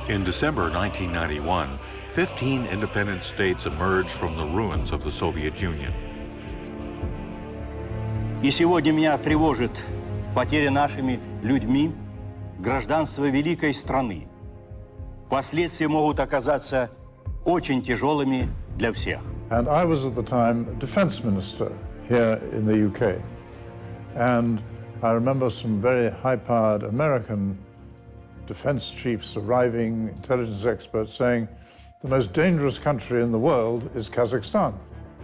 In December 1991, 15 independent states emerged from the ruins of the Soviet Union. И сегодня меня тревожит потеря нашими людьми гражданства великой страны. Последствия могут оказаться очень тяжелыми для всех. And I was at the time defense minister here in the UK. And I remember some very high-powered American defense chiefs arriving, intelligence experts saying, the most dangerous country in the world is Kazakhstan.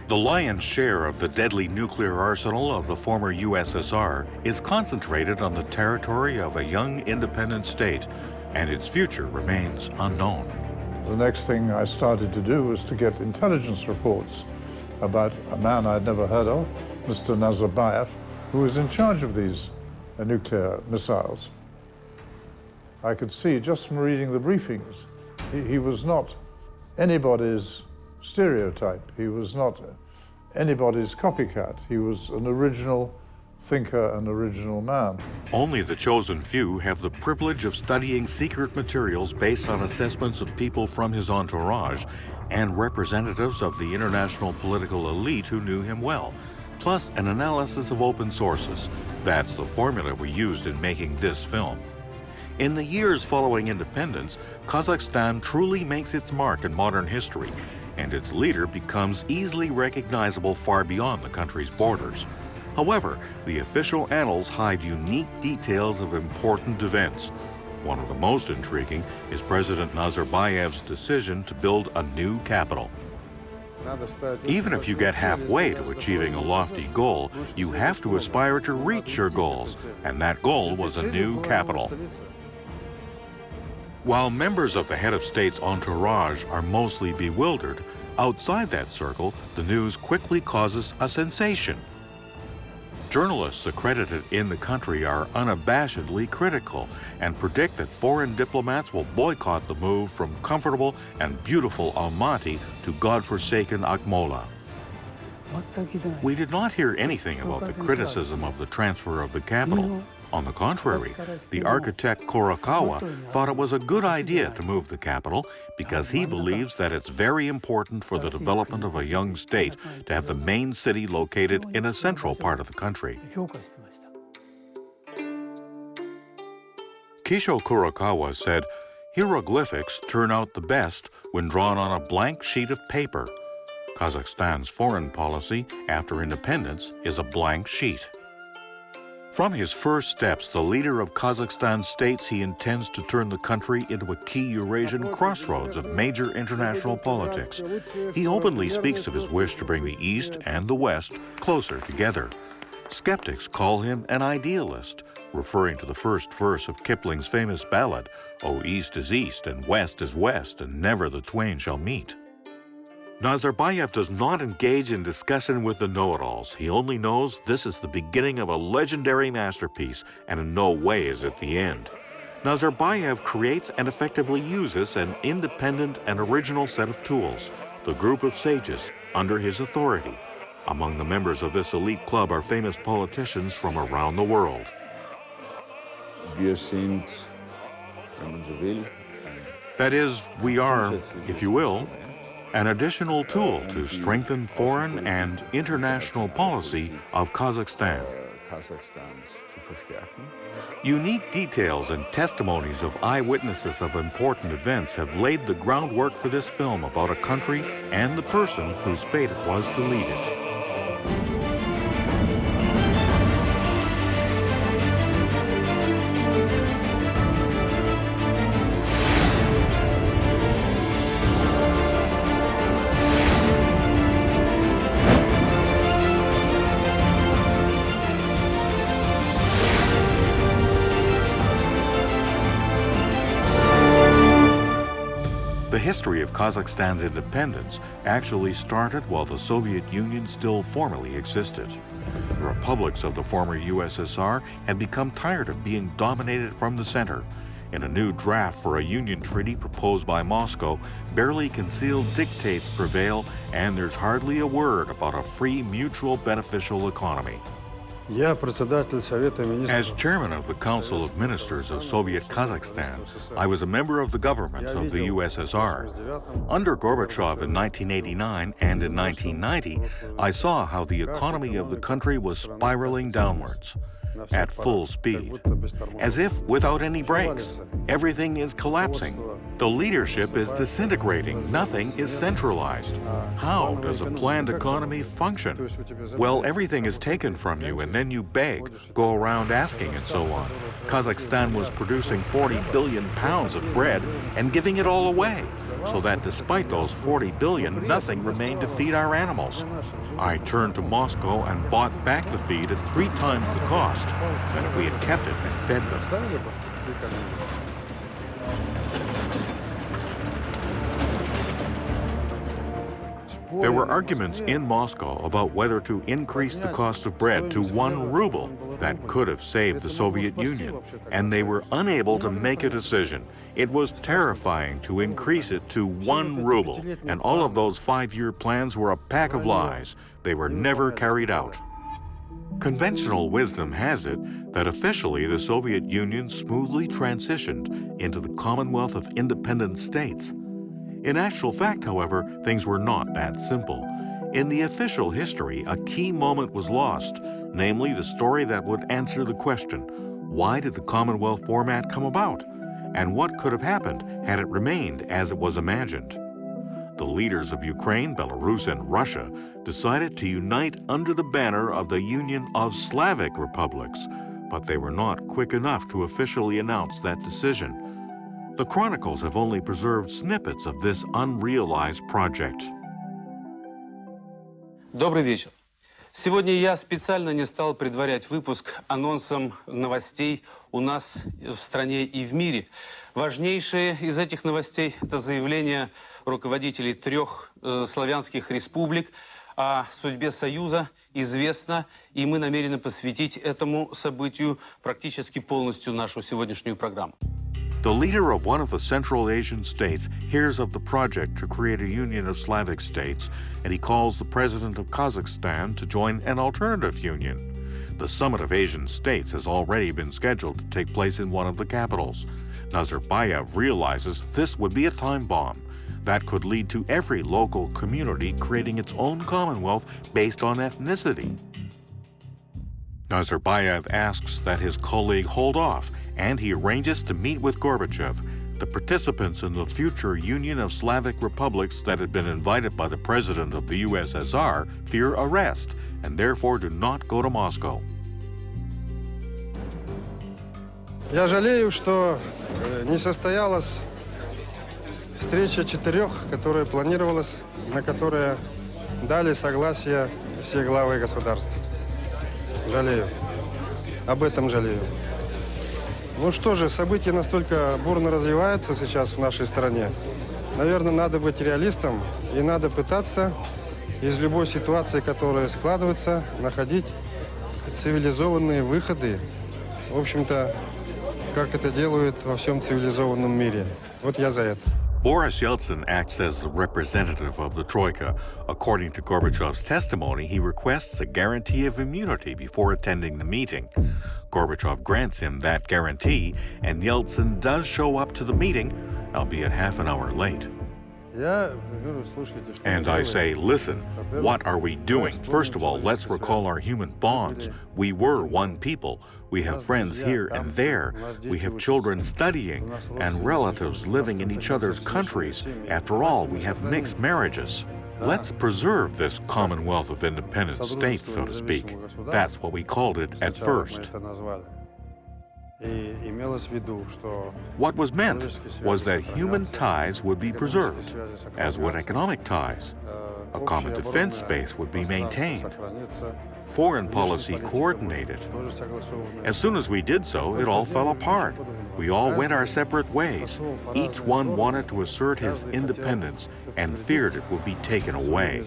The lion's share of the deadly nuclear arsenal of the former USSR is concentrated on the territory of a young independent state, and its future remains unknown. The next thing I started to do was to get intelligence reports about a man I'd never heard of, Mr. Nazarbayev, who was in charge of these nuclear missiles. I could see just from reading the briefings, he was not anybody's stereotype. He was not anybody's copycat. He was an original thinker, an original man. Only the chosen few have the privilege of studying secret materials based on assessments of people from his entourage and representatives of the international political elite who knew him well, plus an analysis of open sources. That's the formula we used in making this film. In the years following independence, Kazakhstan truly makes its mark in modern history, and its leader becomes easily recognizable far beyond the country's borders. However, the official annals hide unique details of important events. One of the most intriguing is President Nazarbayev's decision to build a new capital. Even if you get halfway to achieving a lofty goal, you have to aspire to reach your goals, and that goal was a new capital. While members of the head of state's entourage are mostly bewildered, outside that circle, the news quickly causes a sensation. Journalists accredited in the country are unabashedly critical and predict that foreign diplomats will boycott the move from comfortable and beautiful Almaty to godforsaken Akmola. We did not hear anything about the criticism of the transfer of the capital. On the contrary, the architect Kurokawa thought it was a good idea to move the capital because he believes that it's very important for the development of a young state to have the main city located in a central part of the country. Kisho Kurokawa said, "Hieroglyphics turn out the best when drawn on a blank sheet of paper. Kazakhstan's foreign policy after independence is a blank sheet." From his first steps, the leader of Kazakhstan states he intends to turn the country into a key Eurasian crossroads of major international politics. He openly speaks of his wish to bring the East and the West closer together. Skeptics call him an idealist, referring to the first verse of Kipling's famous ballad, "O East is East and West is West, and never the twain shall meet." Nazarbayev does not engage in discussion with the know-it-alls. He only knows this is the beginning of a legendary masterpiece, and in no way is it the end. Nazarbayev creates and effectively uses an independent and original set of tools, the group of sages, under his authority. Among the members of this elite club are famous politicians from around the world. That is, we are, if you will, an additional tool to strengthen foreign and international policy of Kazakhstan. Unique details and testimonies of eyewitnesses of important events have laid the groundwork for this film about a country and the person whose fate it was to lead it. The history of Kazakhstan's independence actually started while the Soviet Union still formally existed. The republics of the former USSR had become tired of being dominated from the center. In a new draft for a union treaty proposed by Moscow, barely concealed dictates prevail, and there's hardly a word about a free, mutual, beneficial economy. As chairman of the Council of Ministers of Soviet Kazakhstan, I was a member of the government of the USSR. Under Gorbachev in 1989 and in 1990, I saw how the economy of the country was spiraling downwards at full speed, as if without any brakes. Everything is collapsing. The leadership is disintegrating. Nothing is centralized. How does a planned economy function? Well, everything is taken from you, and then you beg, go around asking, and so on. Kazakhstan was producing 40 billion pounds of bread and giving it all away, so that despite those 40 billion, nothing remained to feed our animals. I turned to Moscow and bought back the feed at 3 times the cost than if we had kept it and fed them. There were arguments in Moscow about whether to increase the cost of bread to 1 ruble. That could have saved the Soviet Union, and they were unable to make a decision. It was terrifying to increase it to 1 ruble, and all of those 5-year plans were a pack of lies. They were never carried out. Conventional wisdom has it that officially the Soviet Union smoothly transitioned into the Commonwealth of Independent States. In actual fact, however, things were not that simple. In the official history, a key moment was lost, namely the story that would answer the question, why did the Commonwealth format come about? And what could have happened had it remained as it was imagined? The leaders of Ukraine, Belarus, and Russia decided to unite under the banner of the Union of Slavic Republics, but they were not quick enough to officially announce that decision. The chronicles have only preserved snippets of this unrealized project. Добрый вечер. Сегодня я специально не стал предварять выпуск анонсом новостей у нас в стране и в мире. Важнейшее из этих новостей – это заявление руководителей 3 славянских республик о судьбе Союза известно, и мы намерены посвятить этому событию практически полностью нашу сегодняшнюю программу. The leader of one of the Central Asian states hears of the project to create a union of Slavic states, and he calls the president of Kazakhstan to join an alternative union. The Summit of Asian States has already been scheduled to take place in one of the capitals. Nazarbayev realizes this would be a time bomb that could lead to every local community creating its own commonwealth based on ethnicity. Nazarbayev asks that his colleague hold off, and he arranges to meet with Gorbachev. The participants in the future Union of Slavic Republics that had been invited by the President of the USSR fear arrest and therefore do not go to Moscow. Я жалею, что не состоялась встреча 4, которая планировалась, на которую дали согласие все главы государств. Жалею. Об этом жалею. Ну что же, события настолько бурно развиваются сейчас в нашей стране. Наверное, надо быть реалистом и надо пытаться из любой ситуации, которая складывается, находить цивилизованные выходы. В общем-то, как это делают во всем цивилизованном мире. Вот я за это. Boris Yeltsin acts as the representative of the Troika. According to Gorbachev's testimony, he requests a guarantee of immunity before attending the meeting. Gorbachev grants him that guarantee, and Yeltsin does show up to the meeting, albeit half an hour late. And I say, listen, what are we doing? First of all, let's recall our human bonds. We were one people. We have friends here and there. We have children studying and relatives living in each other's countries. After all, we have mixed marriages. Let's preserve this Commonwealth of Independent States, so to speak. That's what we called it at first. What was meant was that human ties would be preserved, as would economic ties. A common defense space would be maintained. Foreign policy coordinated. As soon as we did so, it all fell apart. We all went our separate ways. Each one wanted to assert his independence and feared it would be taken away.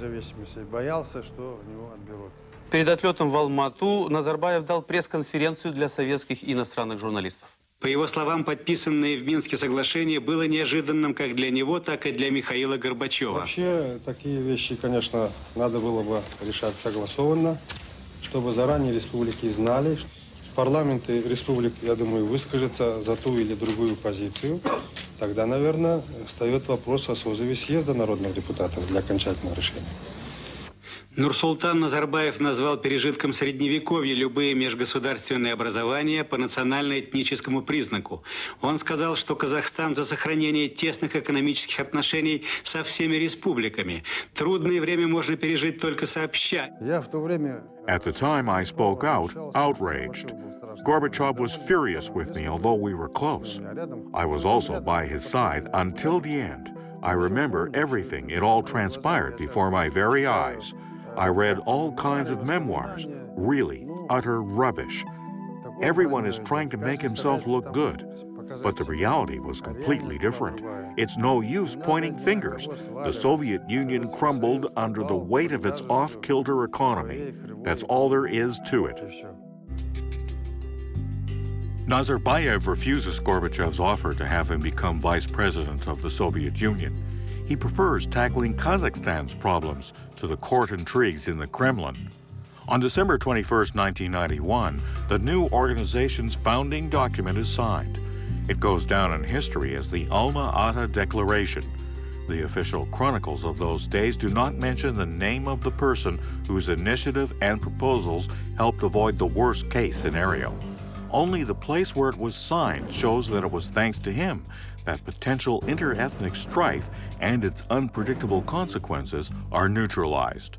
Перед отлетом в Алмату Назарбаев дал пресс-конференцию для советских и иностранных журналистов. По его словам, подписанное в Минске соглашение было неожиданным как для него, так и для Михаила Горбачева. Вообще, такие вещи, конечно, надо было бы решать согласованно. чтобы заранее республики знали. Парламенты республик, я думаю, выскажутся за ту или другую позицию. Тогда, наверное, встает вопрос о созыве съезда народных депутатов для окончательного решения. Нурсултан Назарбаев назвал пережитком Средневековья любые межгосударственные образования по национально-этническому признаку. Он сказал, что Казахстан за сохранение тесных экономических отношений со всеми республиками. Трудное время можно пережить только сообща. Я в то время... At the time I spoke out, outraged. Gorbachev was furious with me, although we were close. I was also by his side until the end. I remember everything. It all transpired before my very eyes. I read all kinds of memoirs, really utter rubbish. Everyone is trying to make himself look good, but the reality was completely different. It's no use pointing fingers. The Soviet Union crumbled under the weight of its off-kilter economy. That's all there is to it. Nazarbayev refuses Gorbachev's offer to have him become vice president of the Soviet Union. He prefers tackling Kazakhstan's problems to the court intrigues in the Kremlin. On December 21, 1991, the new organization's founding document is signed. It goes down in history as the Alma-Ata Declaration. The official chronicles of those days do not mention the name of the person whose initiative and proposals helped avoid the worst-case scenario. Only the place where it was signed shows that it was thanks to him that potential inter-ethnic strife and its unpredictable consequences are neutralized.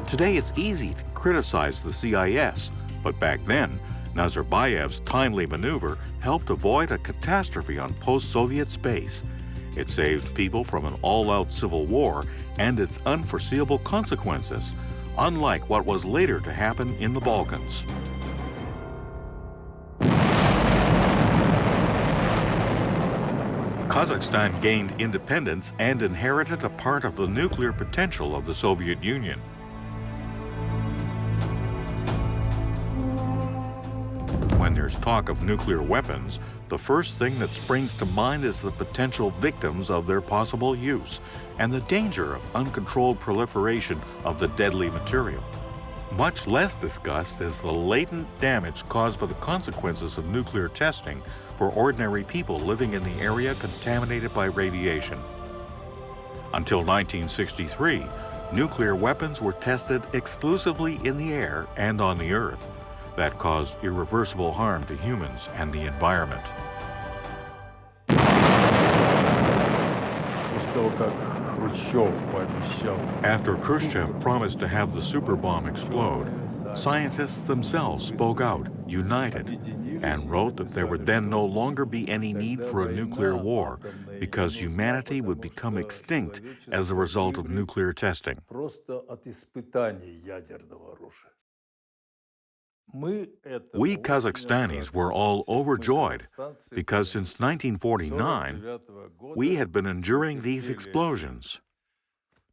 Today it's easy to criticize the CIS, but back then, Nazarbayev's timely maneuver helped avoid a catastrophe on post-Soviet space. It saved people from an all-out civil war and its unforeseeable consequences, unlike what was later to happen in the Balkans. Kazakhstan gained independence and inherited a part of the nuclear potential of the Soviet Union. When there's talk of nuclear weapons, the first thing that springs to mind is the potential victims of their possible use and the danger of uncontrolled proliferation of the deadly material. Much less discussed is the latent damage caused by the consequences of nuclear testing for ordinary people living in the area contaminated by radiation. Until 1963, nuclear weapons were tested exclusively in the air and on the earth. That caused irreversible harm to humans and the environment. After Khrushchev promised to have the super bomb explode, scientists themselves spoke out, united, and wrote that there would then no longer be any need for a nuclear war because humanity would become extinct as a result of nuclear testing. We Kazakhstanis were all overjoyed because since 1949, we had been enduring these explosions.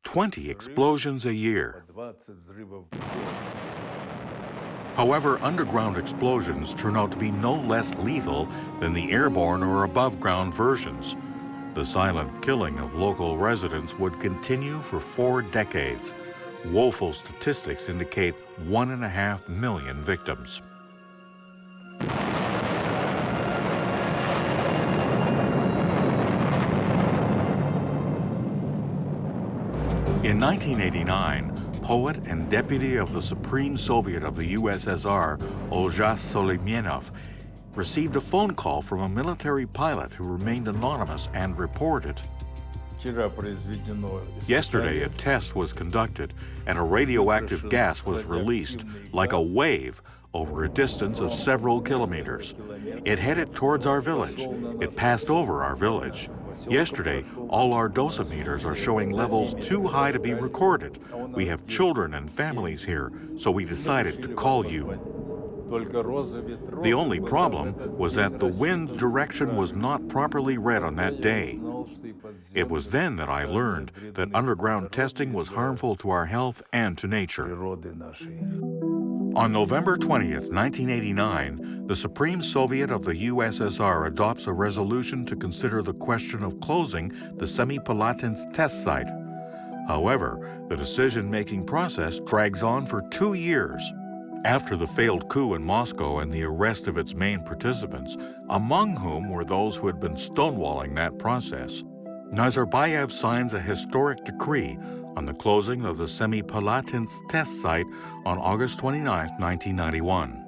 20 explosions a year. However, underground explosions turn out to be no less lethal than the airborne or above-ground versions. The silent killing of local residents would continue for 4 decades. Woeful statistics indicate 1.5 million victims. In 1989, poet and deputy of the Supreme Soviet of the USSR, Olzha Soleimenov, received a phone call from a military pilot who remained anonymous and reported, "Yesterday, a test was conducted and a radioactive gas was released like a wave over a distance of several kilometers. It headed towards our village. It passed over our village. Yesterday, all our dosimeters are showing levels too high to be recorded. We have children and families here, so we decided to call you." The only problem was that the wind direction was not properly read on that day. It was then that I learned that underground testing was harmful to our health and to nature. On November 20th, 1989, the Supreme Soviet of the USSR adopts a resolution to consider the question of closing the Semipalatinsk test site. However, the decision-making process drags on for 2 years. After the failed coup in Moscow and the arrest of its main participants, among whom were those who had been stonewalling that process, Nazarbayev signs a historic decree on the closing of the Semipalatinsk test site on August 29, 1991.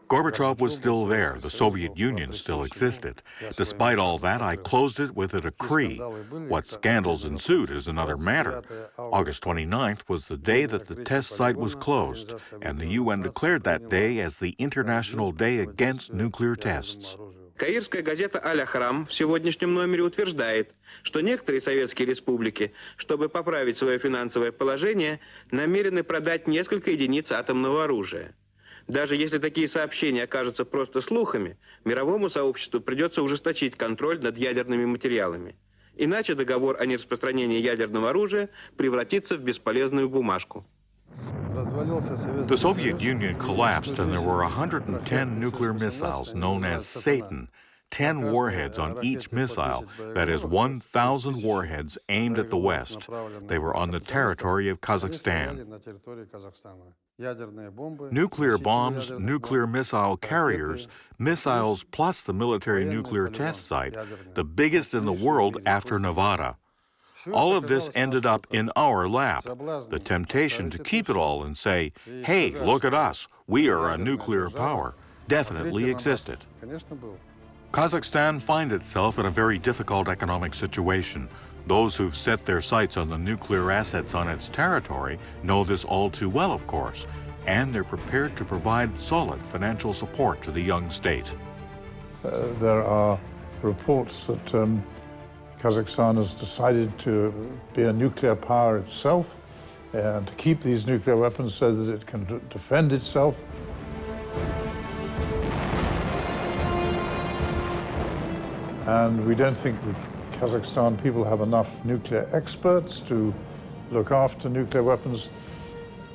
Gorbachev was still there. The Soviet Union still existed. Despite all that, I closed it with a decree. What scandals ensued is another matter. August 29th was the day that the test site was closed, and the UN declared that day as the International Day Against Nuclear Tests. Каирская газета «Аль-Ахрам» в сегодняшнем номере утверждает, что некоторые советские республики, чтобы поправить свое финансовое положение, намерены продать несколько единиц атомного оружия. Даже если такие сообщения окажутся просто слухами, мировому сообществу придется ужесточить контроль над ядерными материалами. Иначе договор о нераспространении ядерного оружия превратится в бесполезную бумажку. The Soviet Union collapsed and there were 110 nuclear missiles known as Satan, 10 warheads on each missile, that is 1,000 warheads aimed at the West. They were on the territory of Kazakhstan. Nuclear bombs, nuclear missile carriers, missiles plus the military nuclear test site, the biggest in the world after Nevada. All of this ended up in our lap. The temptation to keep it all and say, hey, look at us, we are a nuclear power, definitely existed. Kazakhstan finds itself in a very difficult economic situation. Those who've set their sights on the nuclear assets on its territory know this all too well, of course, and they're prepared to provide solid financial support to the young state. There are reports that Kazakhstan has decided to be a nuclear power itself and to keep these nuclear weapons so that it can defend itself. And we don't think the Kazakhstan people have enough nuclear experts to look after nuclear weapons.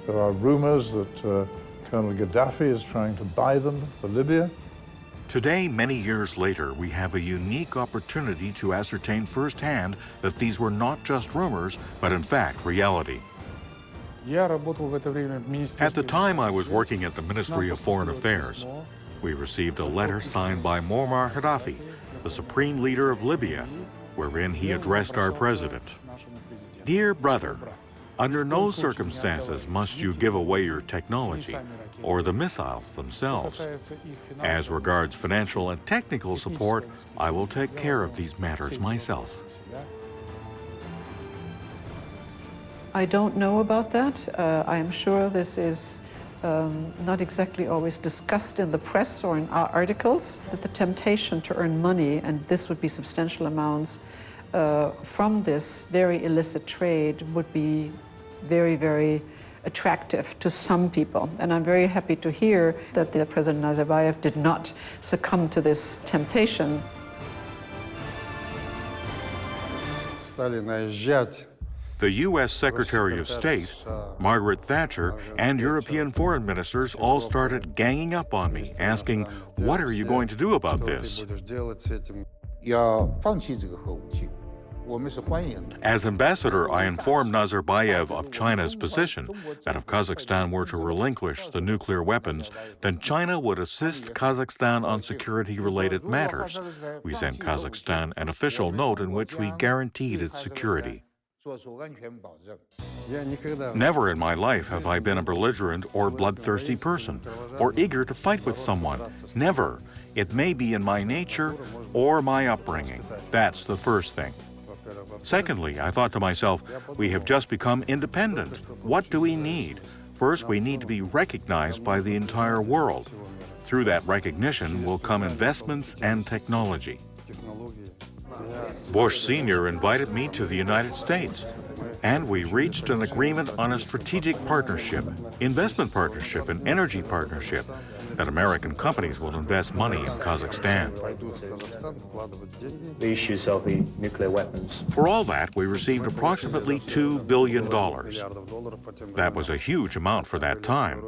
There are rumors that Colonel Gaddafi is trying to buy them for Libya. Today, many years later, we have a unique opportunity to ascertain firsthand that these were not just rumors, but in fact reality. At the time, I was working at the Ministry of Foreign Affairs. We received a letter signed by Muammar Gaddafi, the supreme leader of Libya, wherein he addressed our president. Dear brother, under no circumstances must you give away your technology or the missiles themselves. As regards financial and technical support, I will take care of these matters myself. I don't know about that. I am sure this is not exactly always discussed in the press or in our articles, that the temptation to earn money, and this would be substantial amounts, from this very illicit trade would be very, very attractive to some people. And I'm very happy to hear that the President Nazarbayev did not succumb to this temptation. The U.S. Secretary of State, Margaret Thatcher, and European foreign ministers all started ganging up on me, asking, what are you going to do about this? As ambassador, I informed Nazarbayev of China's position that if Kazakhstan were to relinquish the nuclear weapons, then China would assist Kazakhstan on security-related matters. We sent Kazakhstan an official note in which we guaranteed its security. Never in my life have I been a belligerent or bloodthirsty person, or eager to fight with someone. Never. It may be in my nature or my upbringing. That's the first thing. Secondly, I thought to myself, we have just become independent. What do we need? First, we need to be recognized by the entire world. Through that recognition will come investments and technology. Bush Sr. invited me to the United States, and we reached an agreement on a strategic partnership, investment partnership, and energy partnership. that American companies will invest money in Kazakhstan. The issues of the nuclear weapons. For all that, we received approximately $2 billion. That was a huge amount for that time.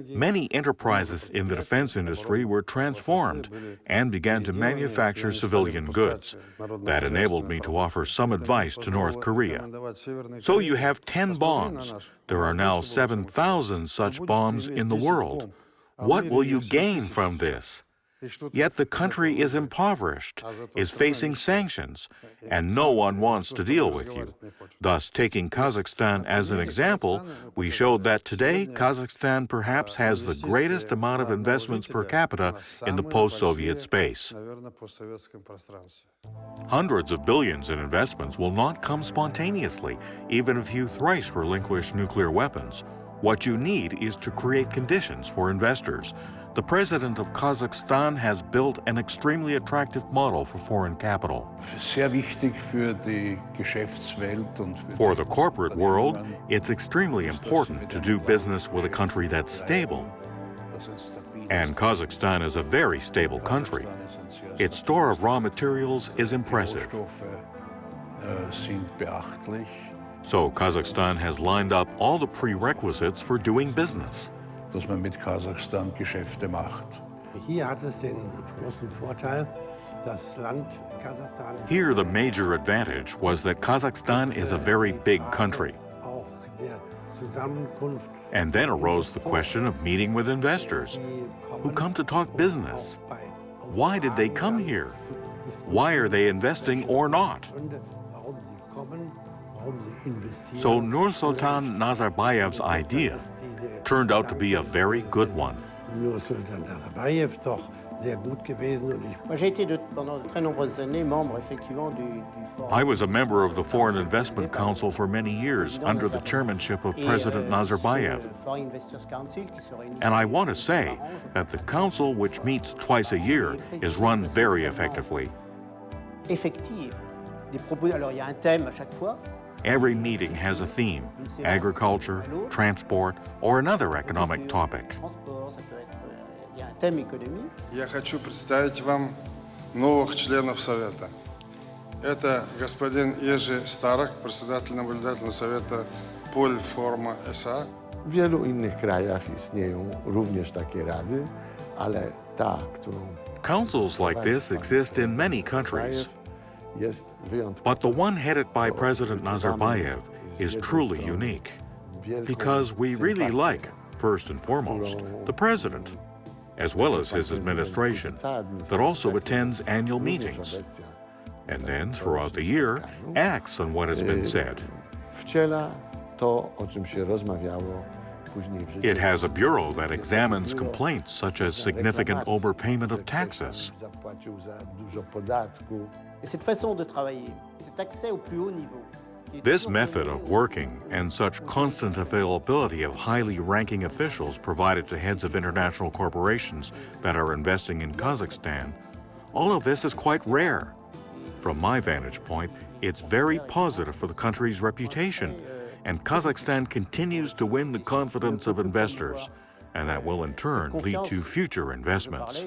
Many enterprises in the defense industry were transformed and began to manufacture civilian goods. That enabled me to offer some advice to North Korea. So you have 10 bombs. There are now 7,000 such bombs in the world. What will you gain from this? Yet the country is impoverished, is facing sanctions, and no one wants to deal with you. Thus, taking Kazakhstan as an example, we showed that today Kazakhstan perhaps has the greatest amount of investments per capita in the post-Soviet space. Hundreds of billions in investments will not come spontaneously, even if you thrice relinquish nuclear weapons. What you need is to create conditions for investors. The president of Kazakhstan has built an extremely attractive model for foreign capital. For the corporate world, it's extremely important to do business with a country that's stable. And Kazakhstan is a very stable country. Its store of raw materials is impressive. So Kazakhstan has lined up all the prerequisites for doing business. dass man mit Kasachstan Geschäfte macht. Here, the major advantage was that Kazakhstan is a very big country. And then arose the question of meeting with investors who come to talk business. Why did they come here? Why are they investing or not? So Nursultan Nazarbayev's idea turned out to be a very good one. I was a member of the Foreign Investment Council for many years under the chairmanship of President Nazarbayev. And I want to say that the council, which meets twice a year, is run very effectively. Every meeting has a theme: agriculture, transport, or another economic topic. Я хочу представить вам новых членов Совета. Это господин Jerzy Starek, председатель наблюдательного совета Polforma SA. W wielu innych krajach istnieją również takie rady, ale ta, którą Councils like this exist in many countries. But the one headed by President Nazarbayev is truly unique, because we really like, first and foremost, the president, as well as his administration, that also attends annual meetings, and then throughout the year acts on what has been said. It has a bureau that examines complaints such as significant overpayment of taxes. This method of working and such constant availability of highly ranking officials provided to heads of international corporations that are investing in Kazakhstan, all of this is quite rare. From my vantage point, it's very positive for the country's reputation, and Kazakhstan continues to win the confidence of investors, and that will in turn lead to future investments.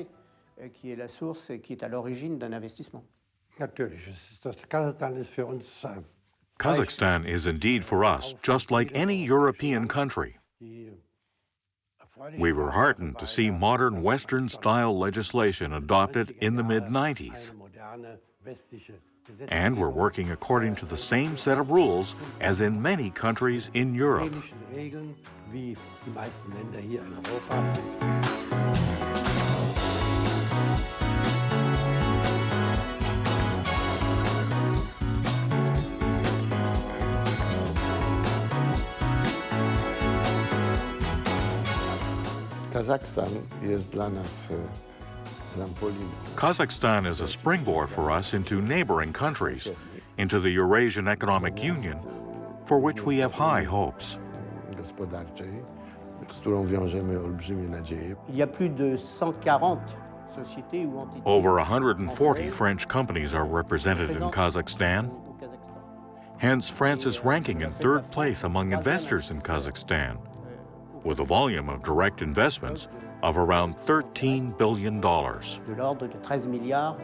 Kazakhstan is indeed for us just like any European country. We were heartened to see modern Western-style legislation adopted in the mid-90s. And we're working according to the same set of rules as in many countries in Europe. Kazakhstan is a springboard for us into neighboring countries, into the Eurasian Economic Union, for which we have high hopes. Over 140 French companies are represented in Kazakhstan. Hence, France is ranking in third place among investors in Kazakhstan. With a volume of direct investments, of around $13 billion. De l'ordre de 13 milliards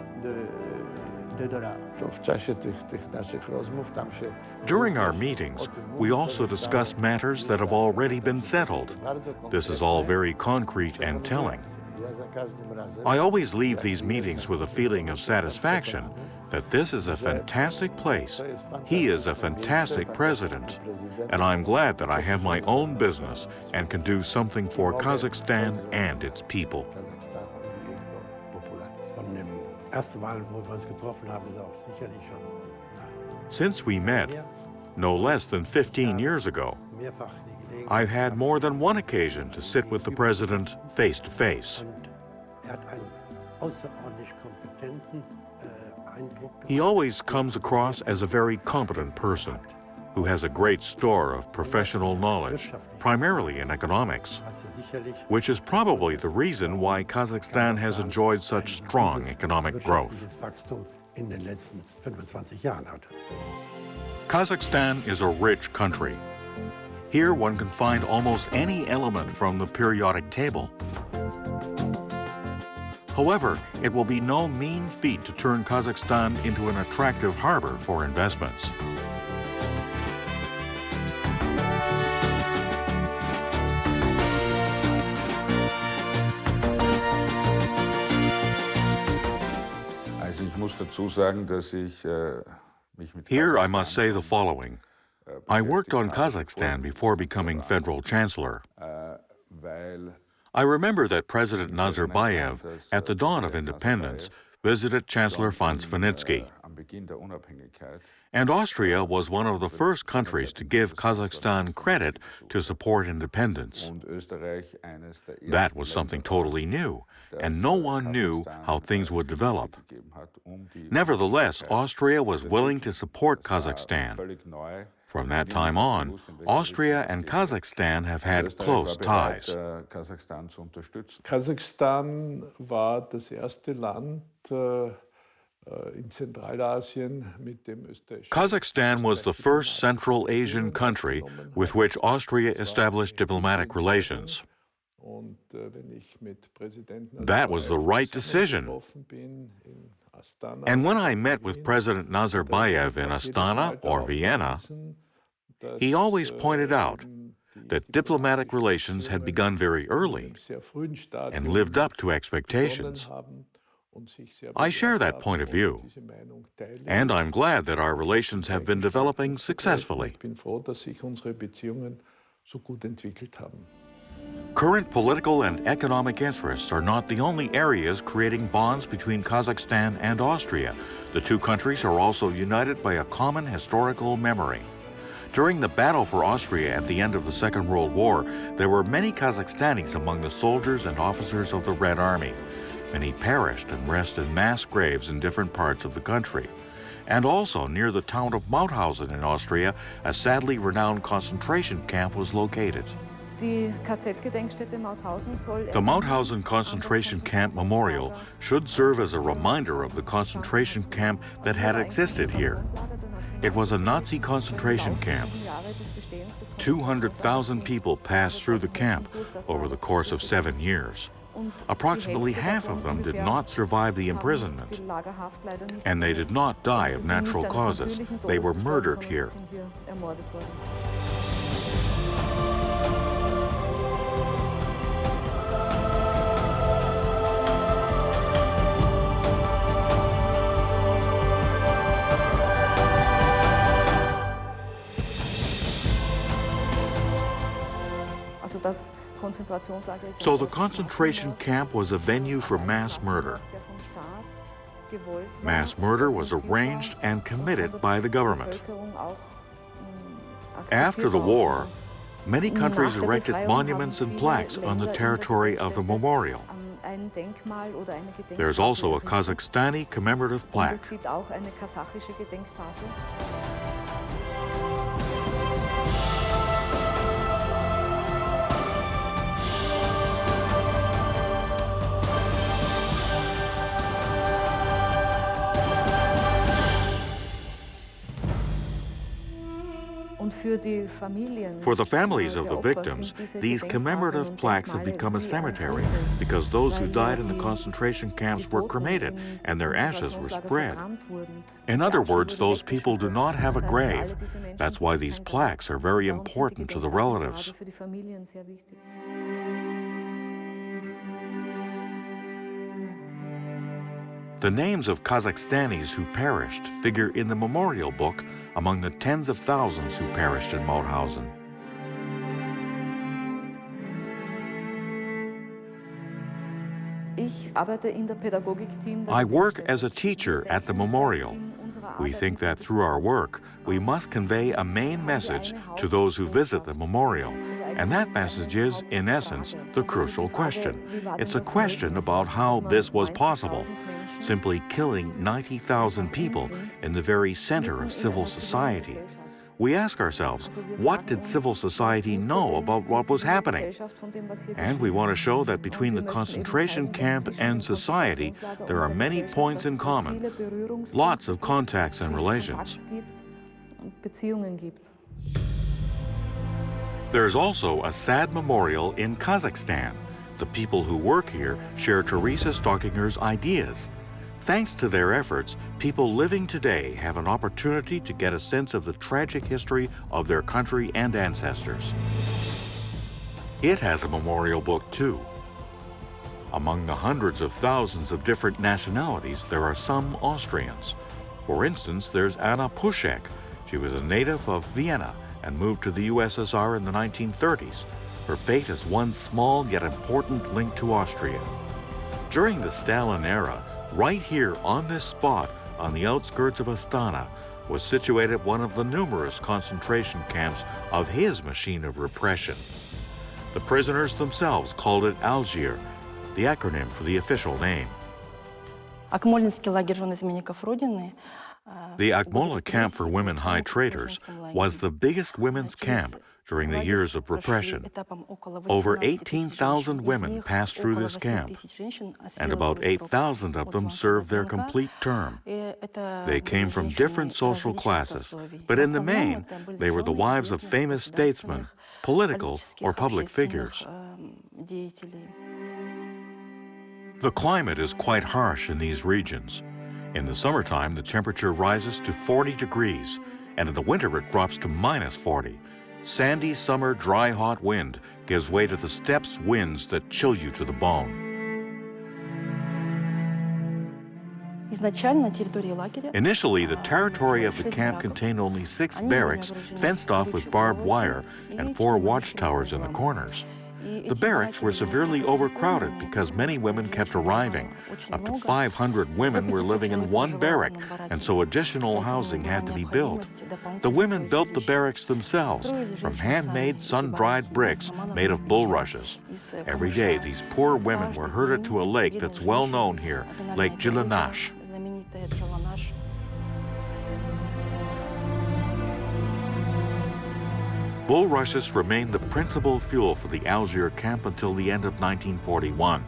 de dollars. W czasie tych naszych rozmów tam się... During our meetings, we also discuss matters that have already been settled. This is all very concrete and telling. I always leave these meetings with a feeling of satisfaction that this is a fantastic place. He is a fantastic president. And I'm glad that I have my own business and can do something for Kazakhstan and its people. Since we met, no less than 15 years ago, I've had more than one occasion to sit with the president face to face. He always comes across as a very competent person who has a great store of professional knowledge, primarily in economics, which is probably the reason why Kazakhstan has enjoyed such strong economic growth. Kazakhstan is a rich country. Here one can find almost any element from the periodic table. However, it will be no mean feat to turn Kazakhstan into an attractive harbor for investments. Here I must say the following. I worked on Kazakhstan before becoming federal chancellor. I remember that President Nazarbayev, at the dawn of independence, visited Chancellor Franz Vanitsky. And Austria was one of the first countries to give Kazakhstan credit to support independence. That was something totally new, and no one knew how things would develop. Nevertheless, Austria was willing to support Kazakhstan. From that time on, Austria and Kazakhstan have had close ties. Kasachstan war das erste Land in Zentralasien mit dem österreichischen. Kazakhstan was the first Central Asian country with which Austria established diplomatic relations. That was the right decision. And when I met with President Nazarbayev in Astana or Vienna, he always pointed out that diplomatic relations had begun very early and lived up to expectations. I share that point of view, and I'm glad that our relations have been developing successfully. Current political and economic interests are not the only areas creating bonds between Kazakhstan and Austria. The two countries are also united by a common historical memory. During the battle for Austria at the end of the Second World War, there were many Kazakhstanis among the soldiers and officers of the Red Army. Many perished and rest in mass graves in different parts of the country. And also near the town of Mauthausen in Austria, a sadly renowned concentration camp was located. The Mauthausen concentration camp memorial should serve as a reminder of the concentration camp that had existed here. It was a Nazi concentration camp. 200,000 people passed through the camp over the course of 7 years. Approximately half of them did not survive the imprisonment, and they did not die of natural causes. They were murdered here. So the concentration camp was a venue for mass murder. Mass murder was arranged and committed by the government. After the war, many countries erected monuments and plaques on the territory of the memorial. There's also a Kazakhstani commemorative plaque. For the families of the victims, these commemorative plaques have become a cemetery because those who died in the concentration camps were cremated and their ashes were spread. In other words, those people do not have a grave. That's why these plaques are very important to the relatives. The names of Kazakhstanis who perished figure in the memorial book among the tens of thousands who perished in Mauthausen. I work as a teacher at the memorial. We think that through our work, we must convey a main message to those who visit the memorial. And that message is, in essence, the crucial question. It's a question about how this was possible. Simply killing 90,000 people in the very center of civil society. We ask ourselves, what did civil society know about what was happening? And we want to show that between the concentration camp and society, there are many points in common, lots of contacts and relations. There's also a sad memorial in Kazakhstan. The people who work here share Teresa Stockinger's ideas. Thanks to their efforts, people living today have an opportunity to get a sense of the tragic history of their country and ancestors. It has a memorial book too. Among the hundreds of thousands of different nationalities, there are some Austrians. For instance, there's Anna Puschek. She was a native of Vienna and moved to the USSR in the 1930s. Her fate is one small yet important link to Austria. During the Stalin era, right here on this spot on the outskirts of Astana was situated one of the numerous concentration camps of his machine of repression. The prisoners themselves called it Algiers, the acronym for the official name. The Akmola camp for women high traders was the biggest women's camp during the years of repression. Over 18,000 women passed through this camp, and about 8,000 of them served their complete term. They came from different social classes, but in the main, they were the wives of famous statesmen, political or public figures. The climate is quite harsh in these regions. In the summertime, the temperature rises to 40 degrees, and in the winter it drops to -40. Sandy summer dry hot wind gives way to the steppes winds that chill you to the bone. Initially, the territory of the camp contained only 6 barracks fenced off with barbed wire and 4 watchtowers in the corners. The barracks were severely overcrowded because many women kept arriving. Up to 500 women were living in one barrack, and so additional housing had to be built. The women built the barracks themselves from handmade sun-dried bricks made of bulrushes. Every day, these poor women were herded to a lake that's well known here, Lake Jelanash. Bulrushes remained the principal fuel for the Algiers camp until the end of 1941.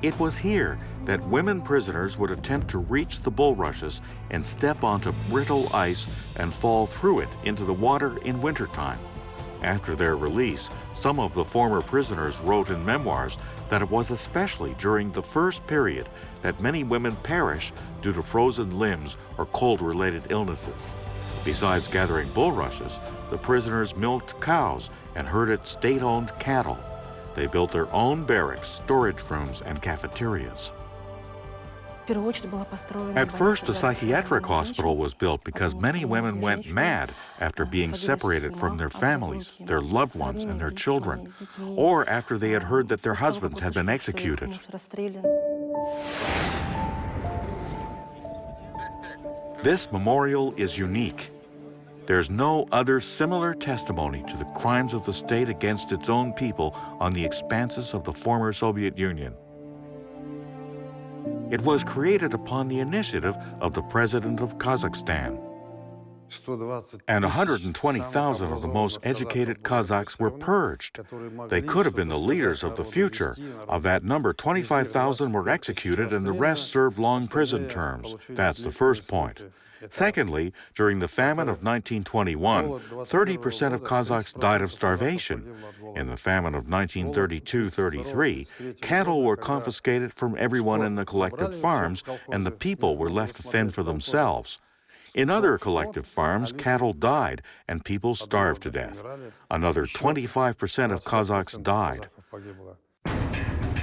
It was here that women prisoners would attempt to reach the bulrushes and step onto brittle ice and fall through it into the water in wintertime. After their release, some of the former prisoners wrote in memoirs that it was especially during the first period that many women perished due to frozen limbs or cold-related illnesses. Besides gathering bulrushes, the prisoners milked cows and herded state-owned cattle. They built their own barracks, storage rooms, and cafeterias. At first, a psychiatric hospital was built because many women went mad after being separated from their families, their loved ones, and their children, or after they had heard that their husbands had been executed. This memorial is unique. There's no other similar testimony to the crimes of the state against its own people on the expanses of the former Soviet Union. It was created upon the initiative of the President of Kazakhstan. And 120,000 of the most educated Kazakhs were purged. They could have been the leaders of the future. Of that number, 25,000 were executed and the rest served long prison terms. That's the first point. Secondly, during the famine of 1921, 30% of Kazakhs died of starvation. In the famine of 1932-33, cattle were confiscated from everyone in the collective farms, and the people were left to fend for themselves. In other collective farms, cattle died and people starved to death. Another 25% of Kazakhs died.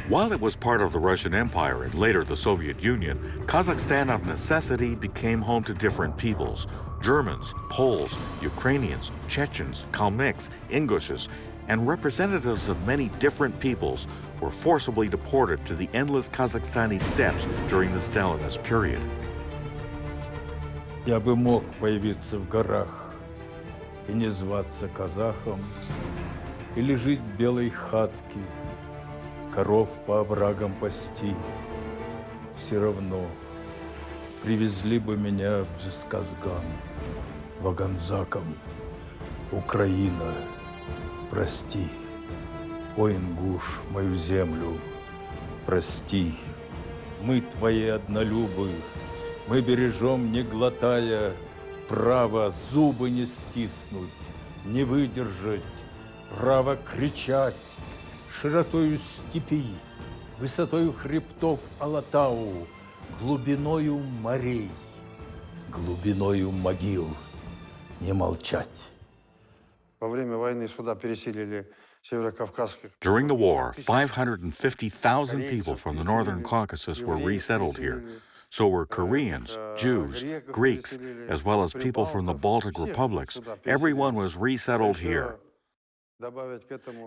While it was part of the Russian Empire and later the Soviet Union, Kazakhstan of necessity became home to different peoples: Germans, Poles, Ukrainians, Chechens, Kalmyks, Ingushes, and representatives of many different peoples were forcibly deported to the endless Kazakhstani steppes during the Stalinist period. Я бы мог появиться в горах и не зваться казахом, или жить в белой хатке, коров по оврагам пасти. Все равно привезли бы меня в Джисказган, ваганзаком. Украина, прости, о ингуш, мою землю, прости. Мы твои однолюбы, мы бережем, не глотая, право зубы не стиснуть, не выдержать, право кричать, широтою степи, высотою хребтов Алатау, глубиною морей, глубиною могил, не молчать. Во время войны сюда переселили северокавказских. During the war, 550,000 people from the northern Caucasus were resettled here. So were Koreans, Jews, Greeks, as well as people from the Baltic republics. Everyone was resettled here.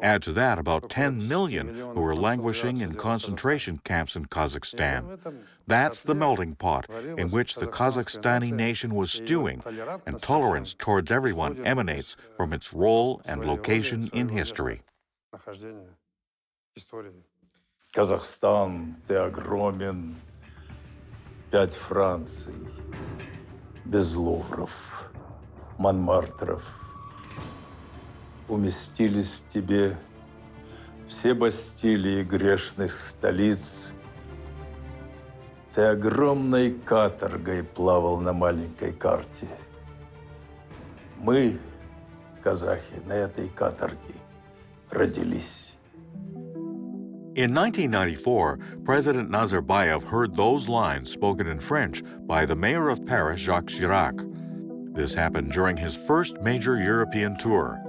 Add to that about 10 million who were languishing in concentration camps in Kazakhstan. That's the melting pot in which the Kazakhstani nation was stewing, and tolerance towards everyone emanates from its role and location in history. Казахстан, ты огромен, 5 Франций, без Лувров, Монмартров. Уместились в тебе все бастилии грешных столиц. Ты огромной каторгой плавал на маленькой карте. Мы, казахи, на этой каторге родились. In 1994, President Nazarbayev heard those lines spoken in French by the mayor of Paris, Jacques Chirac. This happened during his first major European tour.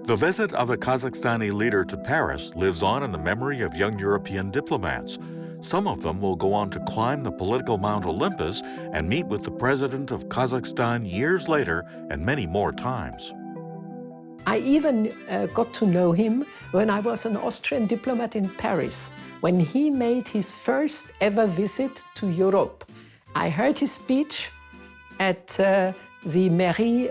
The visit of the Kazakhstani leader to Paris lives on in the memory of young European diplomats. Some of them will go on to climb the political Mount Olympus and meet with the president of Kazakhstan years later and many more times. I even got to know him when I was an Austrian diplomat in Paris, when he made his first ever visit to Europe. I heard his speech at the Mairie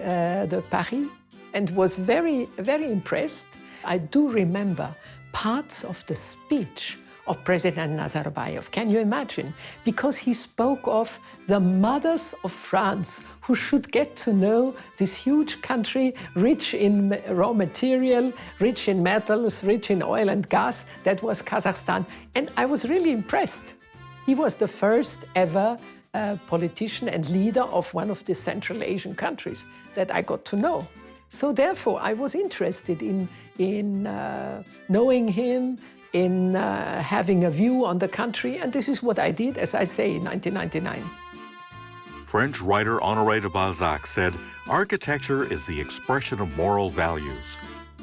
de Paris and was very, very impressed. I do remember parts of the speech of President Nazarbayev. Can you imagine? Because he spoke of the mothers of France who should get to know this huge country, rich in raw material, rich in metals, rich in oil and gas. That was Kazakhstan. And I was really impressed. He was the first ever politician and leader of one of the Central Asian countries that I got to know. So therefore, I was interested in knowing him, in having a view on the country, and this is what I did, as I say, in 1999. French writer Honoré de Balzac said, "Architecture is the expression of moral values."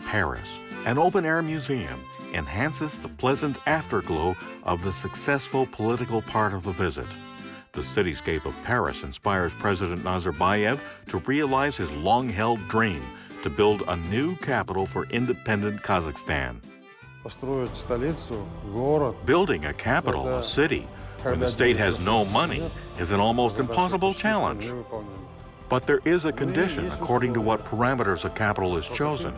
Paris, an open-air museum, enhances the pleasant afterglow of the successful political part of the visit. The cityscape of Paris inspires President Nazarbayev to realize his long-held dream to build a new capital for independent Kazakhstan. Building a capital, a city, when the state has no money, is an almost impossible challenge. But there is a condition according to what parameters a capital is chosen.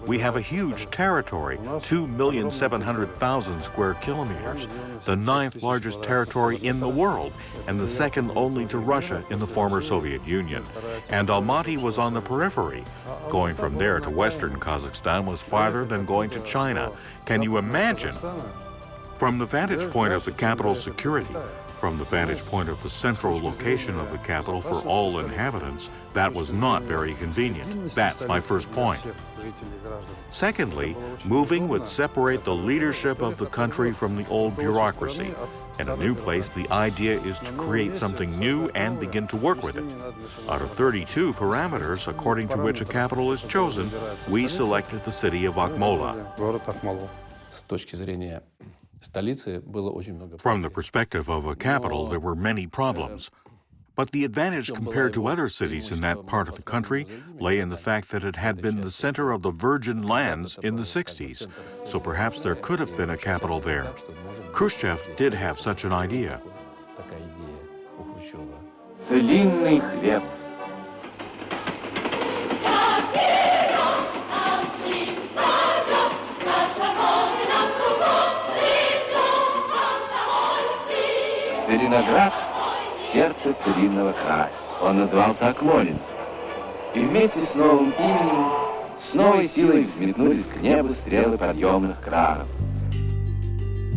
We have a huge territory, 2,700,000 square kilometers, the 9th largest territory in the world, and the second only to Russia in the former Soviet Union. And Almaty was on the periphery. Going from there to western Kazakhstan was farther than going to China. Can you imagine? From the vantage point of the capital's security, from the vantage point of the central location of the capital for all inhabitants, that was not very convenient. That's my first point. Secondly, moving would separate the leadership of the country from the old bureaucracy. In a new place, the idea is to create something new and begin to work with it. Out of 32 parameters according to which a capital is chosen, we selected the city of Akmola. From the perspective of a capital, there were many problems. But the advantage compared to other cities in that part of the country lay in the fact that it had been the center of the Virgin Lands in the 60s, so perhaps there could have been a capital there. Khrushchev did have such an idea. Целиноград – сердце целинного края. Он назывался Акмолинск. И вместе с новым именем с новой силой взметнулись к небу стрелы подъемных кранов.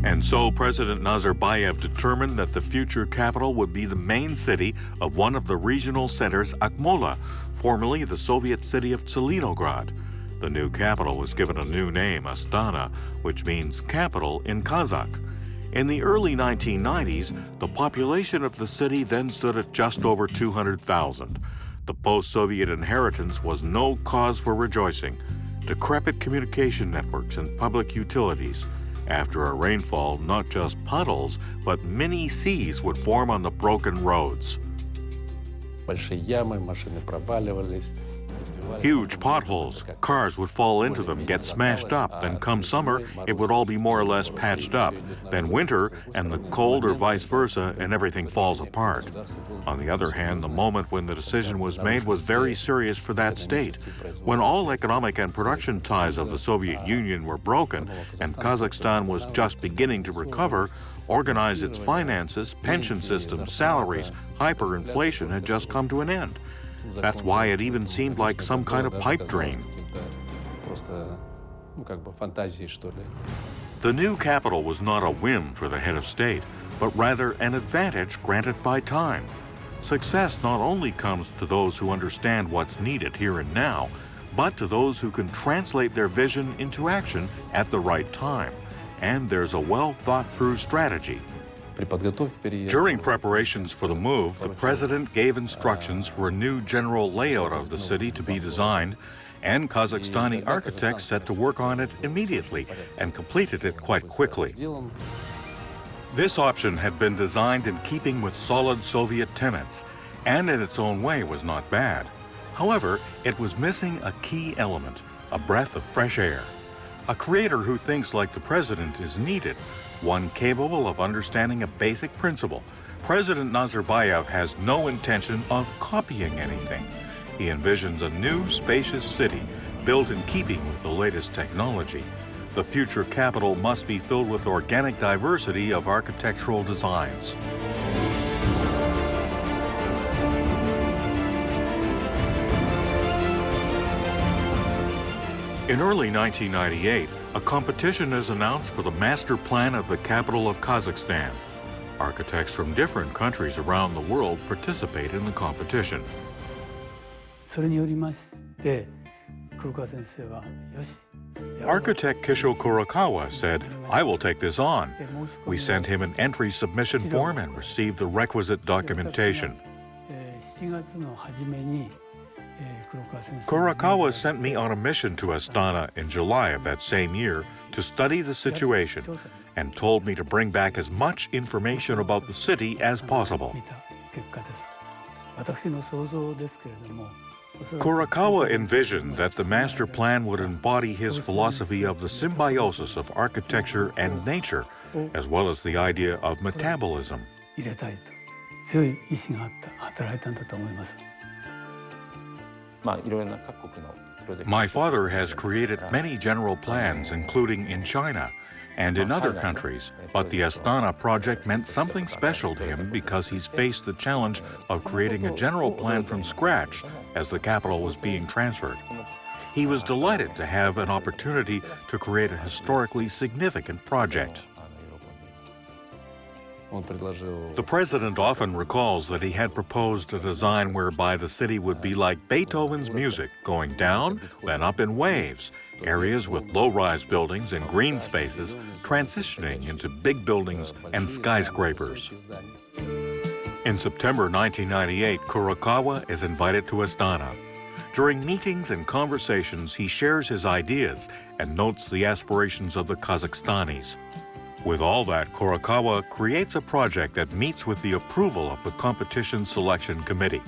And so President Nazarbayev determined that the future capital would be the main city of one of the regional centers, Akmola, formerly the Soviet city of Tselinograd. The new capital was given a new name, Astana, which means capital in Kazakh. In the early 1990s, the population of the city then stood at just over 200,000. The post-Soviet inheritance was no cause for rejoicing. Decrepit communication networks and public utilities. After a rainfall, not just puddles, but mini seas would form on the broken roads. Huge potholes. Cars would fall into them, get smashed up. Then come summer, it would all be more or less patched up. Then winter, and the cold or vice versa, and everything falls apart. On the other hand, the moment when the decision was made was very serious for that state. When all economic and production ties of the Soviet Union were broken, and Kazakhstan was just beginning to recover, organize its finances, pension systems, salaries, hyperinflation had just come to an end. That's why it even seemed like some kind of pipe dream. The new capital was not a whim for the head of state, but rather an advantage granted by time. Success not only comes to those who understand what's needed here and now, but to those who can translate their vision into action at the right time. And there's a well-thought-through strategy. During preparations for the move, the president gave instructions for a new general layout of the city to be designed, and Kazakhstani architects set to work on it immediately and completed it quite quickly. This option had been designed in keeping with solid Soviet tenets, and in its own way was not bad. However, it was missing a key element, a breath of fresh air. A creator who thinks like the president is needed, one capable of understanding a basic principle. President Nazarbayev has no intention of copying anything. He envisions a new, spacious city built in keeping with the latest technology. The future capital must be filled with organic diversity of architectural designs. In early 1998, a competition is announced for the master plan of the capital of Kazakhstan. Architects from different countries around the world participate in the competition. Architect Kisho Kurakawa said, "I will take this on." We sent him an entry submission form and received the requisite documentation. Kurakawa sent me on a mission to Astana in July of that same year to study the situation and told me to bring back as much information about the city as possible. Kurakawa envisioned that the master plan would embody his philosophy of the symbiosis of architecture and nature, as well as the idea of metabolism. My father has created many general plans, including in China and in other countries, but the Astana project meant something special to him because he's faced the challenge of creating a general plan from scratch as the capital was being transferred. He was delighted to have an opportunity to create a historically significant project. The president often recalls that he had proposed a design whereby the city would be like Beethoven's music, going down, then up in waves, areas with low-rise buildings and green spaces transitioning into big buildings and skyscrapers. In September 1998, Kurokawa is invited to Astana. During meetings and conversations, he shares his ideas and notes the aspirations of the Kazakhstanis. With all that, Kurokawa creates a project that meets with the approval of the Competition Selection Committee.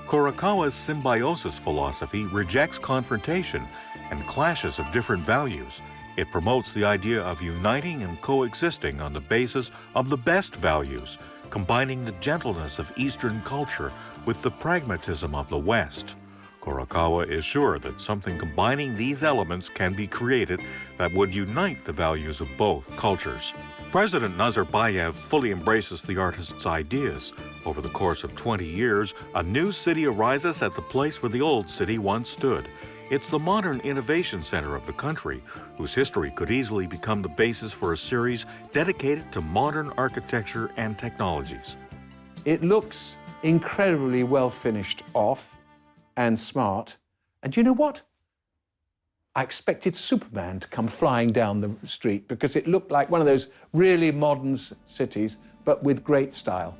Kurokawa's symbiosis philosophy rejects confrontation and clashes of different values. It promotes the idea of uniting and coexisting on the basis of the best values, combining the gentleness of Eastern culture with the pragmatism of the West. Kurokawa is sure that something combining these elements can be created that would unite the values of both cultures. President Nazarbayev fully embraces the artist's ideas. Over the course of 20 years, a new city arises at the place where the old city once stood. It's the modern innovation center of the country, whose history could easily become the basis for a series dedicated to modern architecture and technologies. It looks incredibly well finished off and smart. And you know what? I expected Superman to come flying down the street because it looked like one of those really modern cities, but with great style.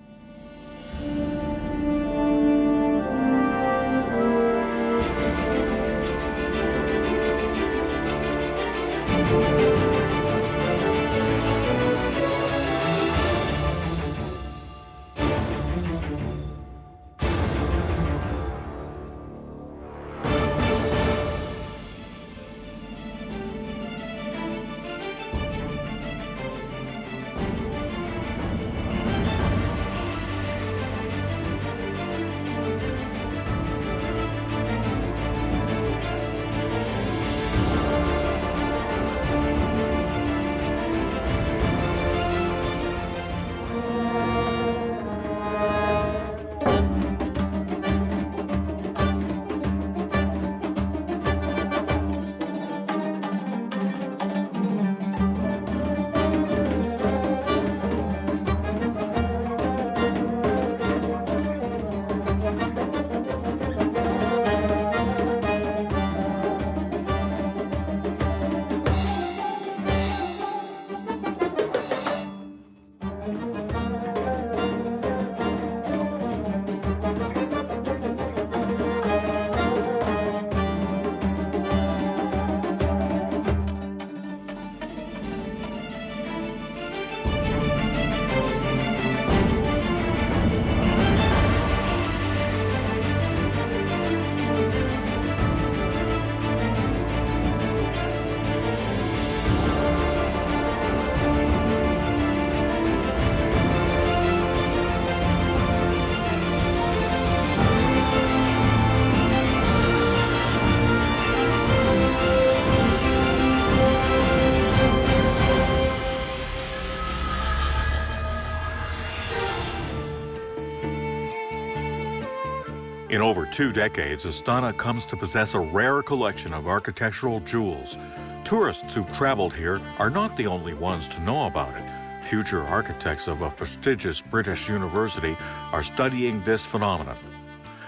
In over 2 decades, Astana comes to possess a rare collection of architectural jewels. Tourists who've traveled here are not the only ones to know about it. Future architects of a prestigious British university are studying this phenomenon.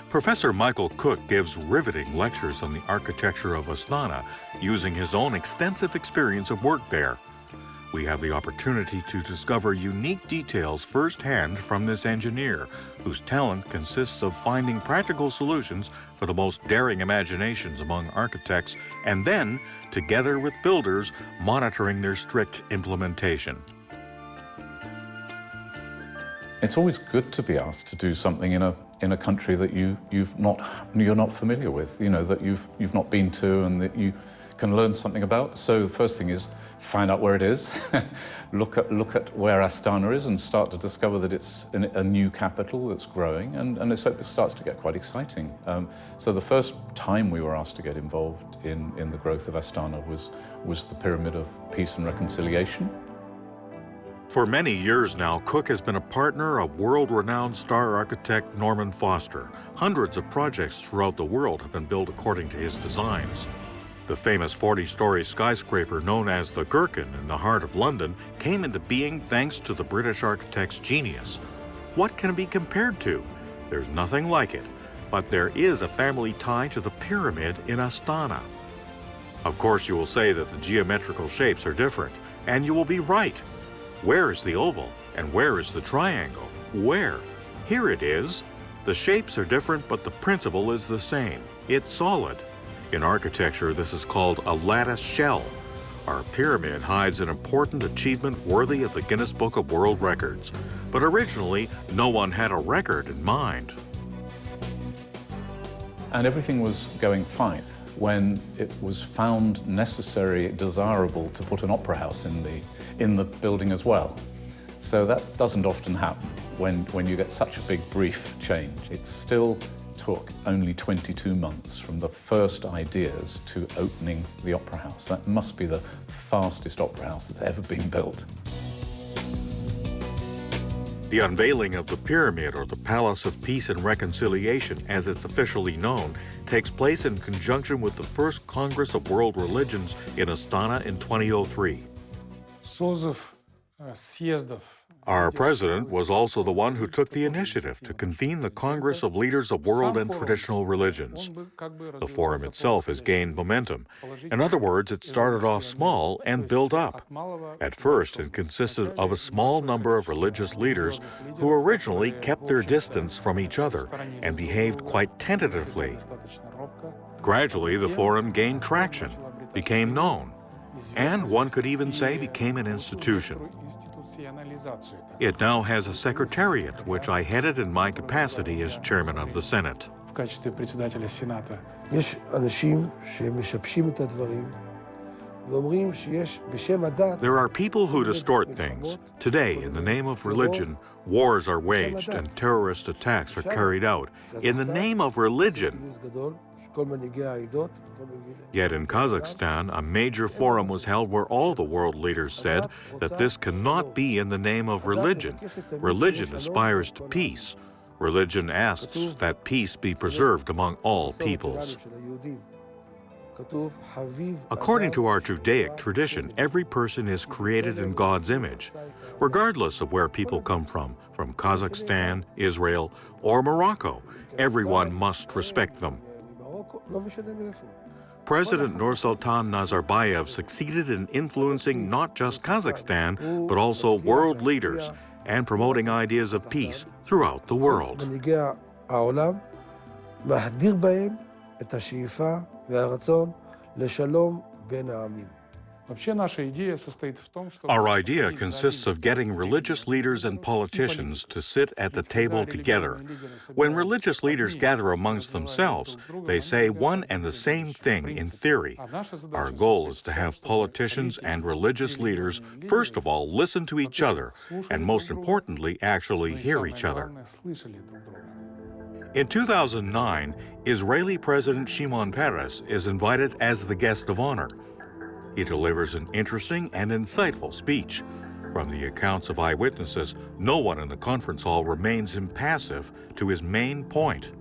Professor Michael Cook gives riveting lectures on the architecture of Astana, using his own extensive experience of work there. We have the opportunity to discover unique details firsthand from this engineer, whose talent consists of finding practical solutions for the most daring imaginations among architects, and then, together with builders, monitoring their strict implementation. It's always good to be asked to do something in a country that you're not familiar with, you know, that you've not been to, and that you can learn something about. So the first thing is find out where it is, look at where Astana is and start to discover that it's a new capital that's growing, and it starts to get quite exciting. So the first time we were asked to get involved in the growth of Astana was the Pyramid of Peace and Reconciliation. For many years now, Cook has been a partner of world-renowned star architect Norman Foster. Hundreds of projects throughout the world have been built according to his designs. The famous 40-story skyscraper known as the Gherkin in the heart of London came into being thanks to the British architect's genius. What can it be compared to? There's nothing like it, but there is a family tie to the pyramid in Astana. Of course, you will say that the geometrical shapes are different, and you will be right. Where is the oval, and where is the triangle? Where? Here it is. The shapes are different, but the principle is the same. It's solid. In architecture, this is called a lattice shell. Our pyramid hides an important achievement worthy of the Guinness Book of World Records. But originally, no one had a record in mind. And everything was going fine when it was found necessary, desirable to put an opera house in the building as well. So that doesn't often happen when you get such a big brief change. It still took only 22 months from the first ideas to opening the opera house. That must be the fastest opera house that's ever been built. The unveiling of the pyramid, or the Palace of Peace and Reconciliation as it's officially known, takes place in conjunction with the first Congress of World Religions in Astana in 2003. Our president was also the one who took the initiative to convene the Congress of Leaders of World and Traditional Religions. The forum itself has gained momentum. In other words, it started off small and built up. At first, it consisted of a small number of religious leaders who originally kept their distance from each other and behaved quite tentatively. Gradually, the forum gained traction, became known, and one could even say became an institution. It now has a secretariat, which I headed in my capacity as chairman of the Senate. There are people who distort things. Today, in the name of religion, wars are waged and terrorist attacks are carried out in the name of religion. Yet in Kazakhstan, a major forum was held where all the world leaders said that this cannot be in the name of religion. Religion aspires to peace. Religion asks that peace be preserved among all peoples. According to our Judaic tradition, every person is created in God's image, regardless of where people come from Kazakhstan, Israel, or Morocco. Everyone must respect them. President Nursultan Nazarbayev succeeded in influencing not just Kazakhstan, but also world leaders and promoting ideas of peace throughout the world. Our idea consists of getting religious leaders and politicians to sit at the table together. When religious leaders gather amongst themselves, they say one and the same thing in theory. Our goal is to have politicians and religious leaders, first of all, listen to each other, and most importantly, actually hear each other. In 2009, Israeli President Shimon Peres is invited as the guest of honor. He delivers an interesting and insightful speech. From the accounts of eyewitnesses, no one in the conference hall remains impassive to his main point: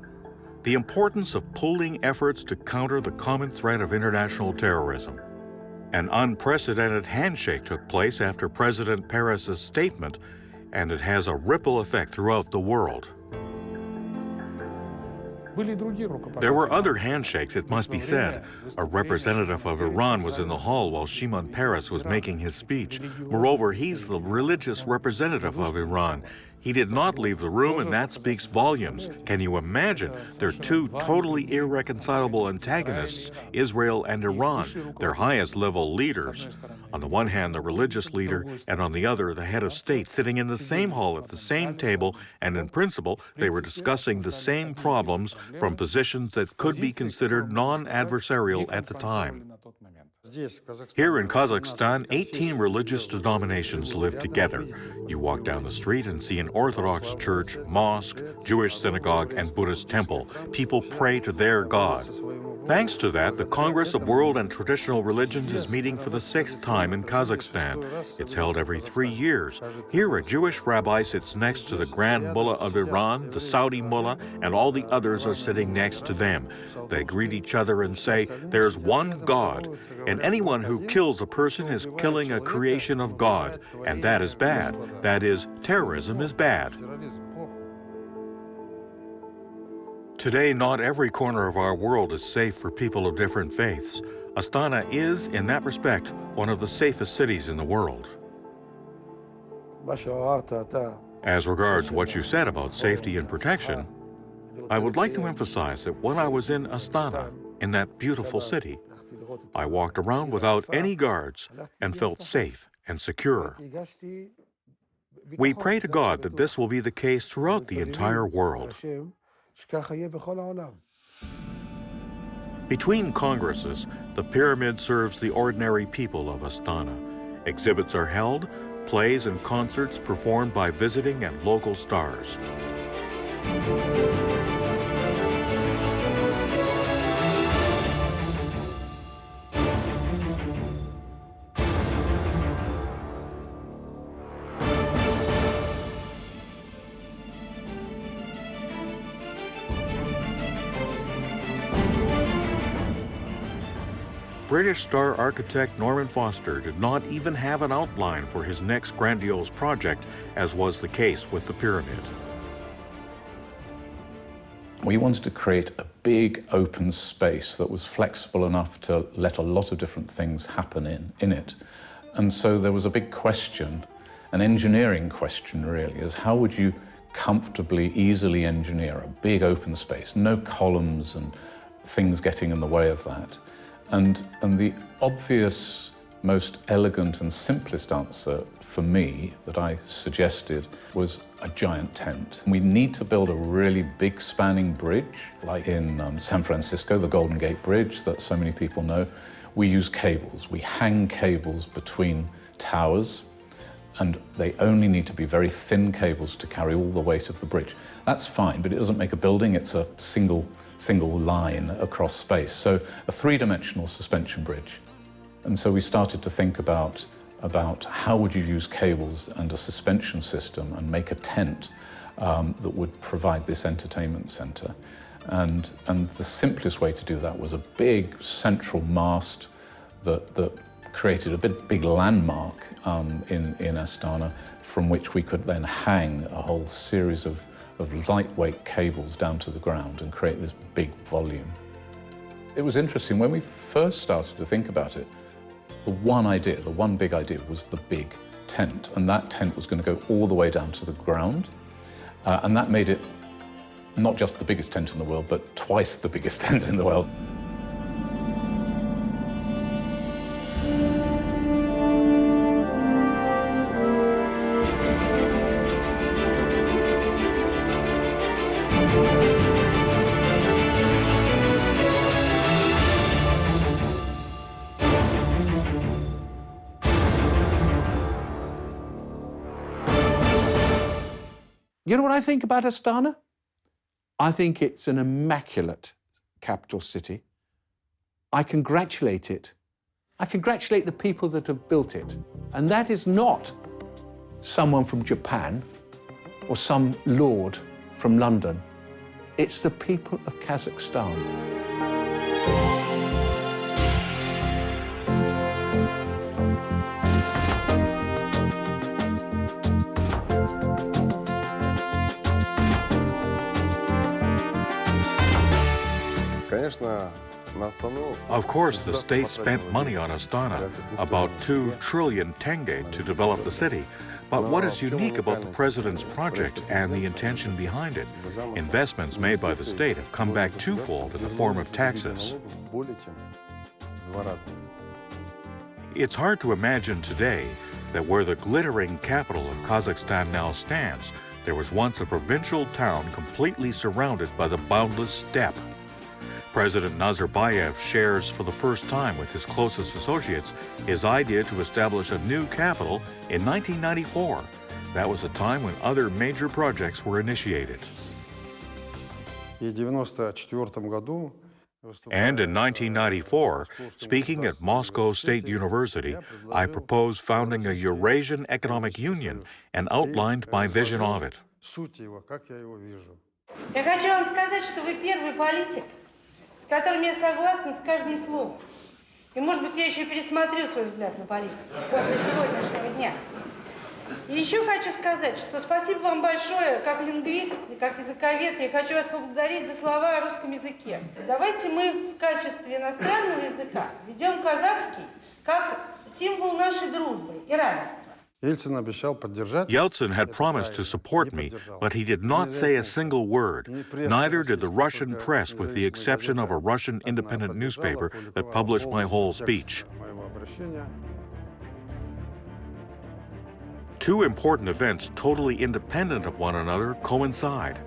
the importance of pooling efforts to counter the common threat of international terrorism. An unprecedented handshake took place after President Peres' statement, and it has a ripple effect throughout the world. There were other handshakes, it must be said. A representative of Iran was in the hall while Shimon Peres was making his speech. Moreover, he's the religious representative of Iran. He did not leave the room, and that speaks volumes. Can you imagine? They're two totally irreconcilable antagonists, Israel and Iran, their highest-level leaders. On the one hand, the religious leader, and on the other, the head of state, sitting in the same hall at the same table, and in principle, they were discussing the same problems from positions that could be considered non-adversarial at the time. Here in Kazakhstan, 18 religious denominations live together. You walk down the street and see an Orthodox church, mosque, Jewish synagogue, and Buddhist temple. People pray to their God. Thanks to that, the Congress of World and Traditional Religions is meeting for the 6th time in Kazakhstan. It's held every 3 years. Here, a Jewish rabbi sits next to the Grand Mullah of Iran, the Saudi Mullah, and all the others are sitting next to them. They greet each other and say, "There's one God, and anyone who kills a person is killing a creation of God, and that is bad. That is, terrorism is bad." Today, not every corner of our world is safe for people of different faiths. Astana is, in that respect, one of the safest cities in the world. As regards what you said about safety and protection, I would like to emphasize that when I was in Astana, in that beautiful city, I walked around without any guards and felt safe and secure. We pray to God that this will be the case throughout the entire world. Between congresses, the pyramid serves the ordinary people of Astana. Exhibits are held, plays and concerts performed by visiting and local stars. British star architect Norman Foster did not even have an outline for his next grandiose project, as was the case with the pyramid. We wanted to create a big open space that was flexible enough to let a lot of different things happen in it. And so there was a big question, an engineering question really, is how would you comfortably, easily engineer a big open space, no columns and things getting in the way of that. And the obvious, most elegant and simplest answer for me that I suggested was a giant tent. We need to build a really big spanning bridge, like in San Francisco, the Golden Gate Bridge that so many people know. We use cables. We hang cables between towers, and they only need to be very thin cables to carry all the weight of the bridge. That's fine, but it doesn't make a building. It's a single line across space. So a three-dimensional suspension bridge. And so we started to think about how would you use cables and a suspension system and make a tent that would provide this entertainment center. And the simplest way to do that was a big central mast that created a big landmark in Astana, from which we could then hang a whole series of lightweight cables down to the ground and create this big volume. It was interesting, when we first started to think about it, the one big idea was the big tent, and that tent was going to go all the way down to the ground, and that made it not just the biggest tent in the world, but twice the biggest tent in the world. You know what I think about Astana? I think it's an immaculate capital city. I congratulate it. I congratulate the people that have built it. And that is not someone from Japan or some lord from London. It's the people of Kazakhstan. Of course, the state spent money on Astana, about 2 trillion tenge, to develop the city. But what is unique about the president's project and the intention behind it? Investments made by the state have come back twofold in the form of taxes. It's hard to imagine today that where the glittering capital of Kazakhstan now stands, there was once a provincial town completely surrounded by the boundless steppe. President Nazarbayev shares for the first time with his closest associates his idea to establish a new capital in 1994. That was a time when other major projects were initiated. And in 1994, speaking at Moscow State University, I proposed founding a Eurasian Economic Union and outlined my vision of it. Я хочу вам сказать, что вы первый политик, с которым я согласна с каждым словом. И, может быть, я еще пересмотрю свой взгляд на политику после сегодняшнего дня. И еще хочу сказать, что спасибо вам большое, как лингвист и как языковед. Я хочу вас поблагодарить за слова о русском языке. Давайте мы в качестве иностранного языка ведем казахский как символ нашей дружбы и равенства. Yeltsin had promised to support me, but he did not say a single word. Neither did the Russian press, with the exception of a Russian independent newspaper that published my whole speech. Two important events totally independent of one another coincide.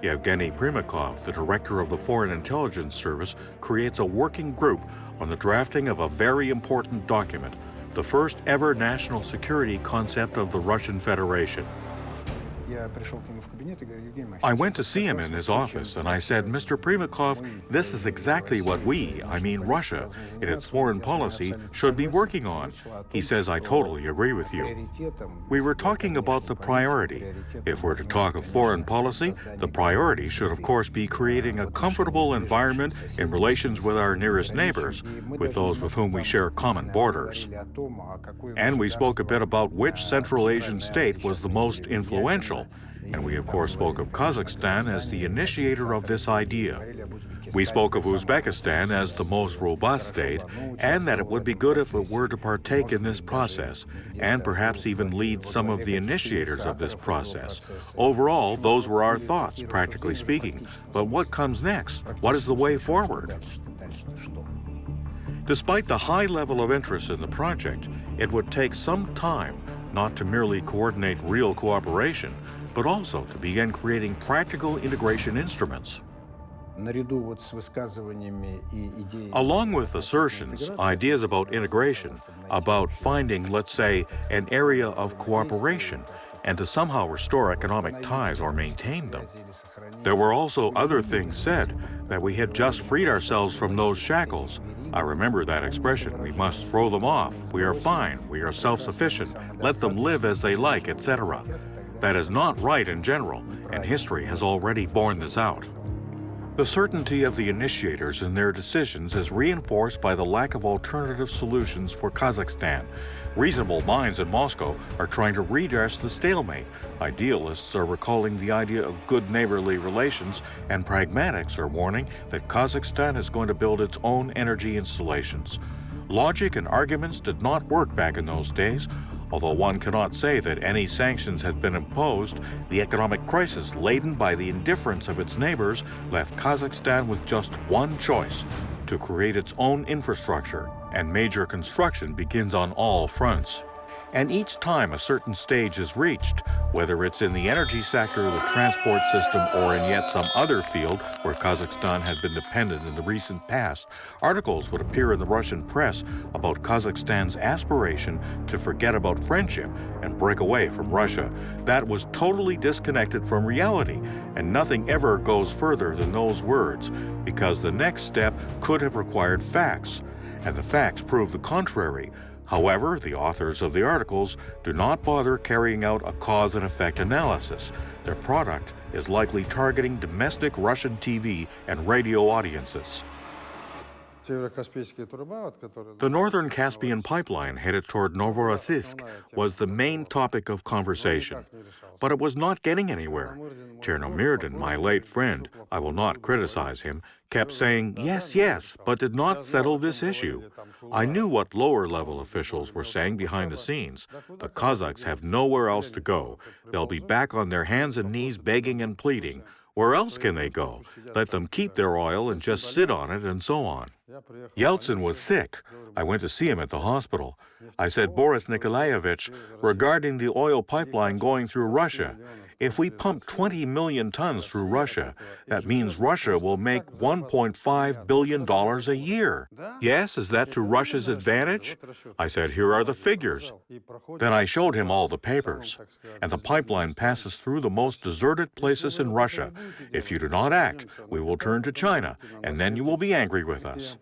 Yevgeny Primakov, the director of the Foreign Intelligence Service, creates a working group on the drafting of a very important document, the first ever national security concept of the Russian Federation. I went to see him in his office and I said, Mr. Primakov, this is exactly what we, I mean Russia, in its foreign policy, should be working on. He says, I totally agree with you. We were talking about the priority. If we're to talk of foreign policy, the priority should of course be creating a comfortable environment in relations with our nearest neighbors, with those with whom we share common borders. And we spoke a bit about which Central Asian state was the most influential. And we, of course, spoke of Kazakhstan as the initiator of this idea. We spoke of Uzbekistan as the most robust state, and that it would be good if it were to partake in this process, and perhaps even lead some of the initiators of this process. Overall, those were our thoughts, practically speaking. But what comes next? What is the way forward? Despite the high level of interest in the project, it would take some time not to merely coordinate real cooperation, but also to begin creating practical integration instruments. Along with assertions, ideas about integration, about finding, let's say, an area of cooperation, and to somehow restore economic ties or maintain them. There were also other things said, that we had just freed ourselves from those shackles. I remember that expression, we must throw them off, we are fine, we are self-sufficient, let them live as they like, etc. That is not right in general, and history has already borne this out. The certainty of the initiators in their decisions is reinforced by the lack of alternative solutions for Kazakhstan. Reasonable minds in Moscow are trying to redress the stalemate. Idealists are recalling the idea of good neighborly relations, and pragmatics are warning that Kazakhstan is going to build its own energy installations. Logic and arguments did not work back in those days. Although one cannot say that any sanctions had been imposed, the economic crisis laden by the indifference of its neighbors left Kazakhstan with just one choice: to create its own infrastructure, and major construction begins on all fronts. And each time a certain stage is reached, whether it's in the energy sector, the transport system, or in yet some other field where Kazakhstan had been dependent in the recent past, articles would appear in the Russian press about Kazakhstan's aspiration to forget about friendship and break away from Russia. That was totally disconnected from reality, and nothing ever goes further than those words, because the next step could have required facts, and the facts prove the contrary. However, the authors of the articles do not bother carrying out a cause and effect analysis. Their product is likely targeting domestic Russian TV and radio audiences. The Northern Caspian pipeline headed toward Novorossiysk was the main topic of conversation, but it was not getting anywhere. Chernomyrdin, my late friend, I will not criticize him, kept saying, yes, yes, but did not settle this issue. I knew what lower-level officials were saying behind the scenes. The Kazakhs have nowhere else to go. They'll be back on their hands and knees begging and pleading. Where else can they go? Let them keep their oil and just sit on it and so on. Yeltsin was sick. I went to see him at the hospital. I said, Boris Nikolaevich, regarding the oil pipeline going through Russia, If we pump 20 million tons through Russia, that means Russia will make $1.5 billion a year. Yes, is that to Russia's advantage? I said, here are the figures. Then I showed him all the papers. And the pipeline passes through the most deserted places in Russia. If you do not act, we will turn to China, and then you will be angry with us.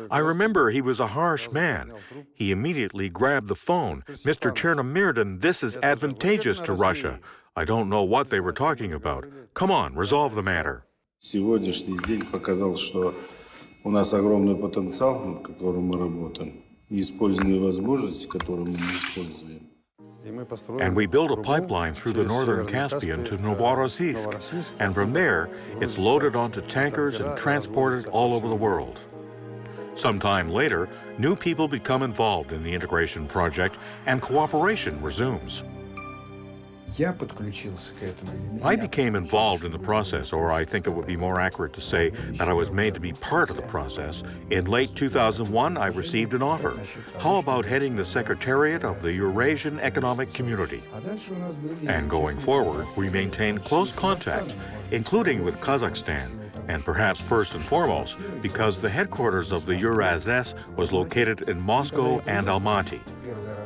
I remember he was a harsh man. He immediately grabbed the phone. Mr. Chernomyrdin, this is advantageous to Russia. I don't know what they were talking about. Come on, resolve the matter. Сегодняшний день показал, что у нас огромный потенциал, над которым мы работаем, неиспользованные возможности, которые мы не используем. And we built a pipeline through the northern Caspian to Novorossiysk, and from there, it's loaded onto tankers and transported all over the world. Sometime later, new people become involved in the integration project, and cooperation resumes. I became involved in the process, or I think it would be more accurate to say that I was made to be part of the process. In late 2001, I received an offer. How about heading the Secretariat of the Eurasian Economic Community? And going forward, we maintained close contact, including with Kazakhstan, and perhaps first and foremost, because the headquarters of the EURASS was located in Moscow and Almaty.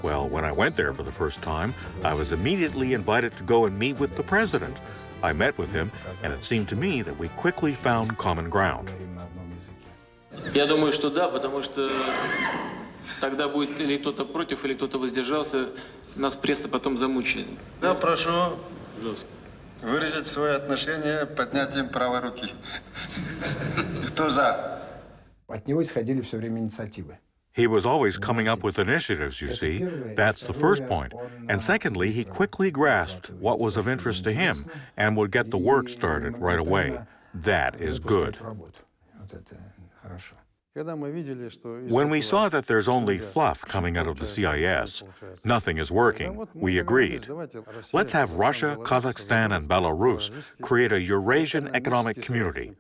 Well, when I went there for the first time, I was immediately invited to go and meet with the president. I met with him, and it seemed to me that we quickly found common ground. Я думаю, что да, потому что тогда будет или кто-то против, или кто-то воздержался, нас пресса потом замучает. Я прошу выразить свое отношение поднятием правой руки. Кто за? От него исходили все время инициативы. He was always coming up with initiatives, you see. That's the first point. And secondly, he quickly grasped what was of interest to him and would get the work started right away. That is good. When we saw that there's only fluff coming out of the CIS, nothing is working, we agreed. Let's have Russia, Kazakhstan, and Belarus create a Eurasian economic community.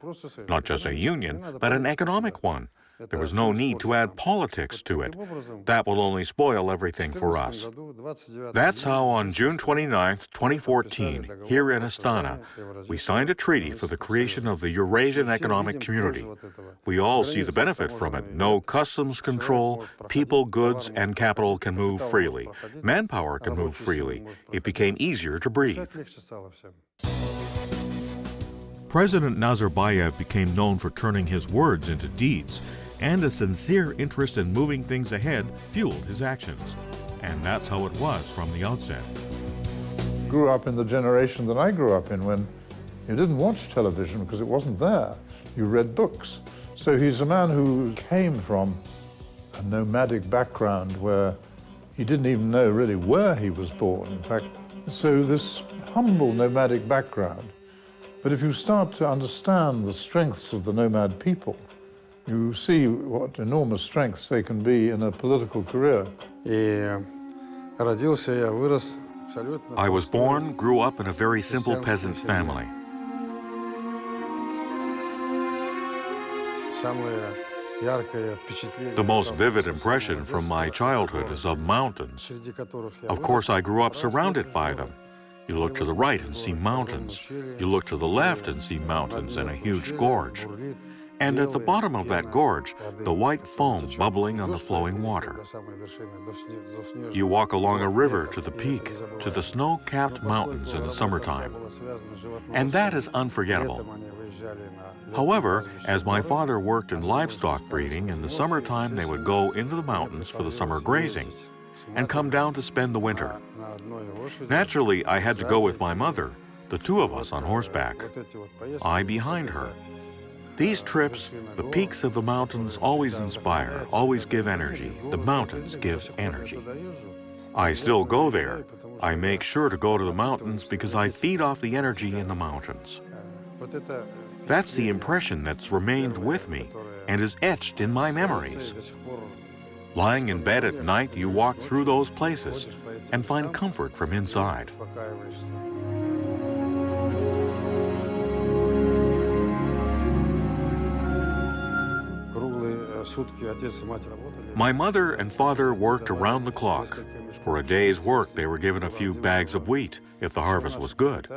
Not just a union, but an economic one. There was no need to add politics to it. That will only spoil everything for us. That's how on June 29, 2014, here in Astana, we signed a treaty for the creation of the Eurasian Economic Community. We all see the benefit from it. No customs control, people, goods, and capital can move freely. Manpower can move freely. It became easier to breathe. President Nazarbayev became known for turning his words into deeds, and a sincere interest in moving things ahead fueled his actions. And that's how it was from the outset. Grew up in the generation that I grew up in when you didn't watch television because it wasn't there. You read books. So he's a man who came from a nomadic background where he didn't even know really where he was born, in fact. So this humble nomadic background. But if you start to understand the strengths of the nomad people, you see what enormous strengths they can be in a political career. I was born, grew up in a very simple peasant family. The most vivid impression from my childhood is of mountains. Of course, I grew up surrounded by them. You look to the right and see mountains. You look to the left and see mountains and a huge gorge. And at the bottom of that gorge, the white foam bubbling on the flowing water. You walk along a river to the peak, to the snow-capped mountains in the summertime. And that is unforgettable. However, as my father worked in livestock breeding, in the summertime they would go into the mountains for the summer grazing and come down to spend the winter. Naturally, I had to go with my mother, the two of us on horseback, I behind her. These trips, the peaks of the mountains always inspire, always give energy. The mountains give energy. I still go there. I make sure to go to the mountains because I feed off the energy in the mountains. That's the impression that's remained with me and is etched in my memories. Lying in bed at night, you walk through those places and find comfort from inside. My mother and father worked around the clock. For a day's work, they were given a few bags of wheat if the harvest was good.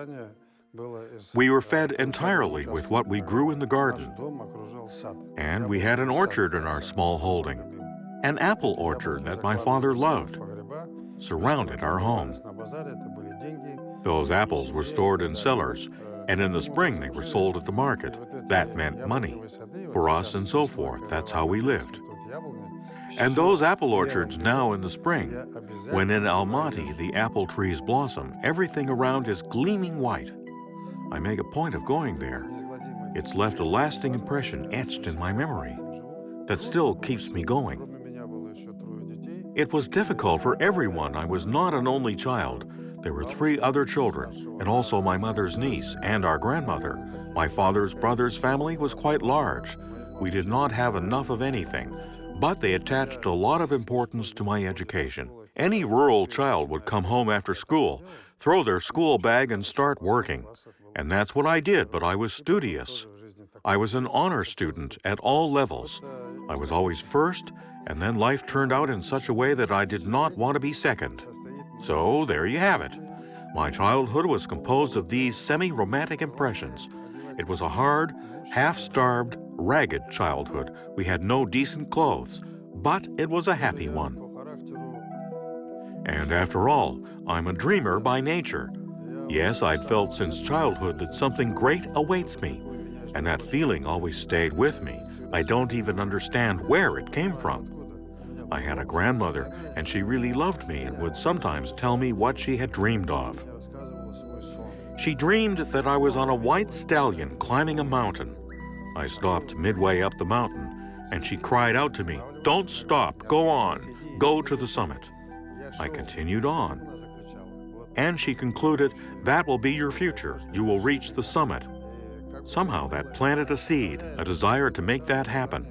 We were fed entirely with what we grew in the garden. And we had an orchard in our small holding, an apple orchard that my father loved, surrounded our home. Those apples were stored in cellars, and in the spring they were sold at the market. That meant money for us and so forth. That's how we lived. And those apple orchards now in the spring, when in Almaty the apple trees blossom, everything around is gleaming white. I make a point of going there. It's left a lasting impression etched in my memory that still keeps me going. It was difficult for everyone. I was not an only child. There were 3 other children, and also my mother's niece and our grandmother. My father's brother's family was quite large. We did not have enough of anything, but they attached a lot of importance to my education. Any rural child would come home after school, throw their school bag and start working. And that's what I did, but I was studious. I was an honor student at all levels. I was always first, and then life turned out in such a way that I did not want to be second. So there you have it. My childhood was composed of these semi-romantic impressions. It was a hard, half-starved, ragged childhood. We had no decent clothes, but it was a happy one. And after all, I'm a dreamer by nature. Yes, I'd felt since childhood that something great awaits me, and that feeling always stayed with me. I don't even understand where it came from. I had a grandmother, and she really loved me and would sometimes tell me what she had dreamed of. She dreamed that I was on a white stallion climbing a mountain. I stopped midway up the mountain, and she cried out to me, "Don't stop, go on, go to the summit." I continued on. And she concluded, "That will be your future. You will reach the summit." Somehow that planted a seed, a desire to make that happen.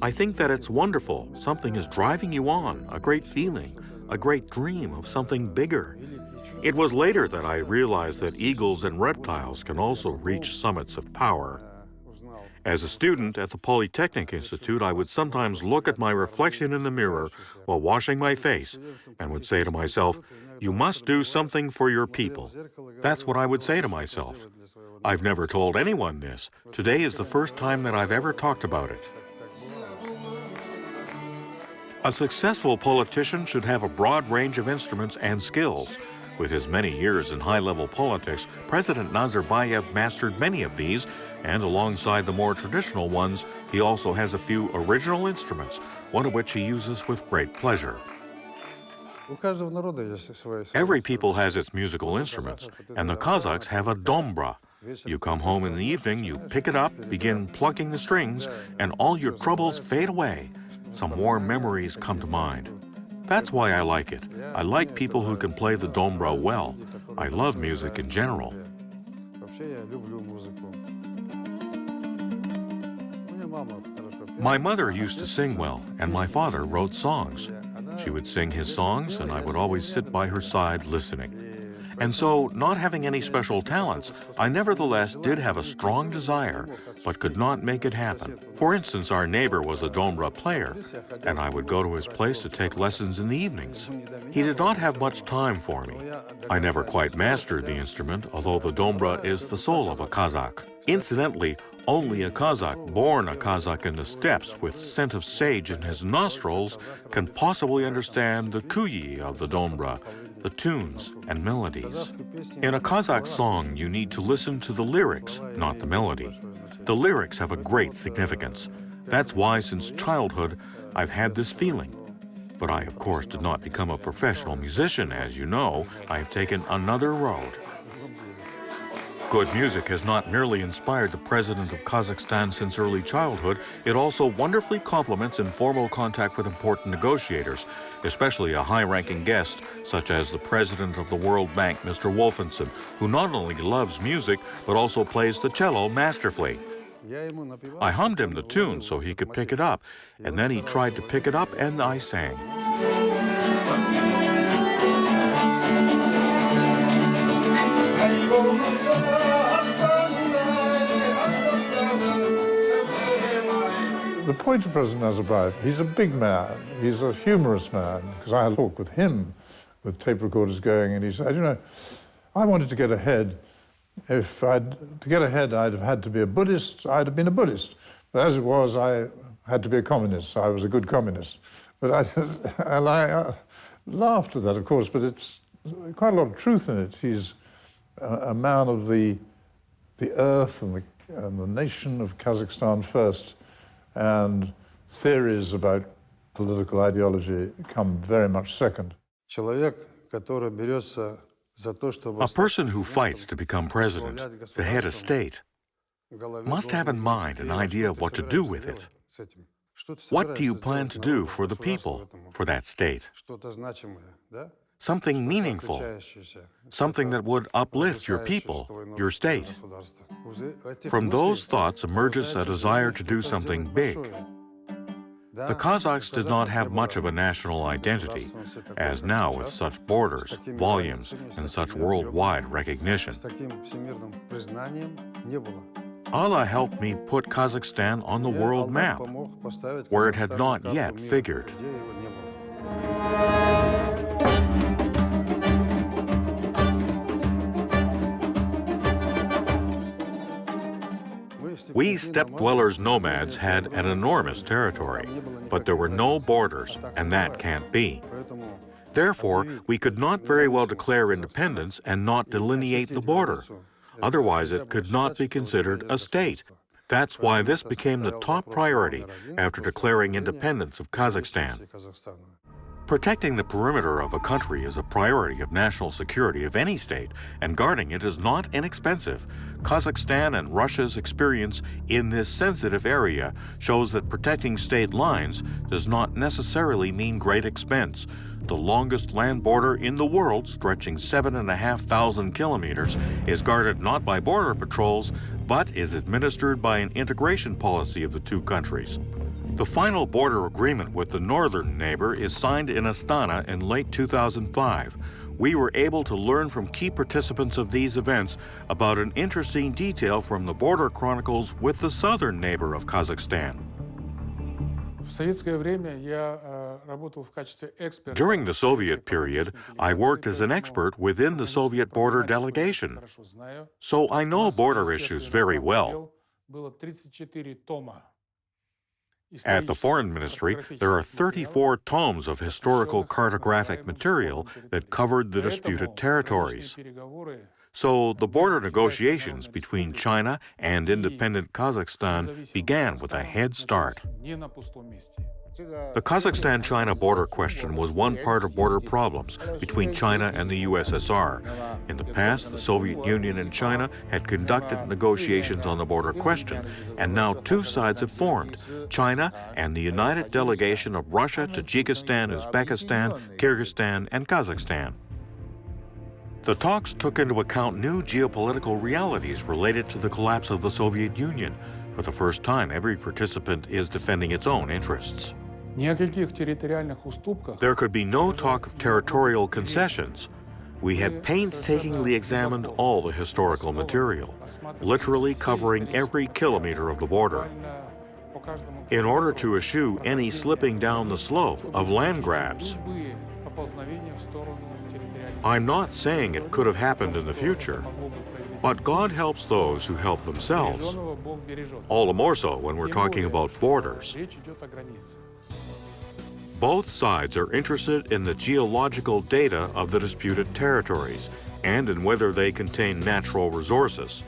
I think that it's wonderful. Something is driving you on, a great feeling, a great dream of something bigger. It was later that I realized that eagles and reptiles can also reach summits of power. As a student at the Polytechnic Institute, I would sometimes look at my reflection in the mirror while washing my face and would say to myself, "You must do something for your people." That's what I would say to myself. I've never told anyone this. Today is the first time that I've ever talked about it. A successful politician should have a broad range of instruments and skills. With his many years in high-level politics, President Nazarbayev mastered many of these, and alongside the more traditional ones, he also has a few original instruments, one of which he uses with great pleasure. Every people has its musical instruments, and the Kazakhs have a dombra. You come home in the evening, you pick it up, begin plucking the strings, and all your troubles fade away. Some warm memories come to mind. That's why I like it. I like people who can play the dombra well. I love music in general. My mother used to sing well, and my father wrote songs. She would sing his songs, and I would always sit by her side listening. And so, not having any special talents, I nevertheless did have a strong desire, but could not make it happen. For instance, our neighbor was a dombra player, and I would go to his place to take lessons in the evenings. He did not have much time for me. I never quite mastered the instrument, although the dombra is the soul of a Kazakh. Incidentally, only a Kazakh, born a Kazakh in the steppes with scent of sage in his nostrils, can possibly understand the kuyi of the dombra, the tunes and melodies. In a Kazakh song, you need to listen to the lyrics, not the melody. The lyrics have a great significance. That's why since childhood, I've had this feeling. But I, of course, did not become a professional musician, as you know. I have taken another road. Good music has not merely inspired the president of Kazakhstan since early childhood, it also wonderfully complements informal contact with important negotiators, especially a high-ranking guest, such as the president of the World Bank, Mr. Wolfenson, who not only loves music, but also plays the cello masterfully. I hummed him the tune so he could pick it up, and then he tried to pick it up, and I sang. the point of President Nazarbayev, he's a big man, he's a humorous man, because I had a talk with him with tape recorders going, and he said, you know, I wanted to get ahead. To get ahead, I'd have had to be a Buddhist, I'd have been a Buddhist. But as it was, I had to be a communist, so I was a good communist. But I laughed at that, of course, but it's quite a lot of truth in it. He's a man of the earth and the nation of Kazakhstan first, and theories about political ideology come very much second. A person who fights to become president, to head a state, must have in mind an idea of what to do with it. What do you plan to do for the people, for that state? Something meaningful, something that would uplift your people, your state. From those thoughts emerges a desire to do something big. The Kazakhs did not have much of a national identity, as now with such borders, volumes, and such worldwide recognition. Allah helped me put Kazakhstan on the world map, where it had not yet figured. We steppe-dwellers nomads had an enormous territory, but there were no borders, and that can't be. Therefore, we could not very well declare independence and not delineate the border. Otherwise, it could not be considered a state. That's why this became the top priority after declaring independence of Kazakhstan. Protecting the perimeter of a country is a priority of national security of any state, and guarding it is not inexpensive. Kazakhstan and Russia's experience in this sensitive area shows that protecting state lines does not necessarily mean great expense. The longest land border in the world, stretching 7,500 kilometers, is guarded not by border patrols, but is administered by an integration policy of the two countries. The final border agreement with the northern neighbor is signed in Astana in late 2005. We were able to learn from key participants of these events about an interesting detail from the border chronicles with the southern neighbor of Kazakhstan. During the Soviet period, I worked as an expert within the Soviet border delegation, so I know border issues very well. At the Foreign Ministry, there are 34 tomes of historical cartographic material that covered the disputed territories. So the border negotiations between China and independent Kazakhstan began with a head start. The Kazakhstan-China border question was one part of border problems between China and the USSR. In the past, the Soviet Union and China had conducted negotiations on the border question, and now two sides have formed, China and the united delegation of Russia, Tajikistan, Uzbekistan, Kyrgyzstan, and Kazakhstan. The talks took into account new geopolitical realities related to the collapse of the Soviet Union. For the first time, every participant is defending its own interests. There could be no talk of territorial concessions. We had painstakingly examined all the historical material, literally covering every kilometer of the border, in order to eschew any slipping down the slope of land grabs. I'm not saying it could have happened in the future, but God helps those who help themselves, all the more so when we're talking about borders. Both sides are interested in the geological data of the disputed territories and in whether they contain natural resources.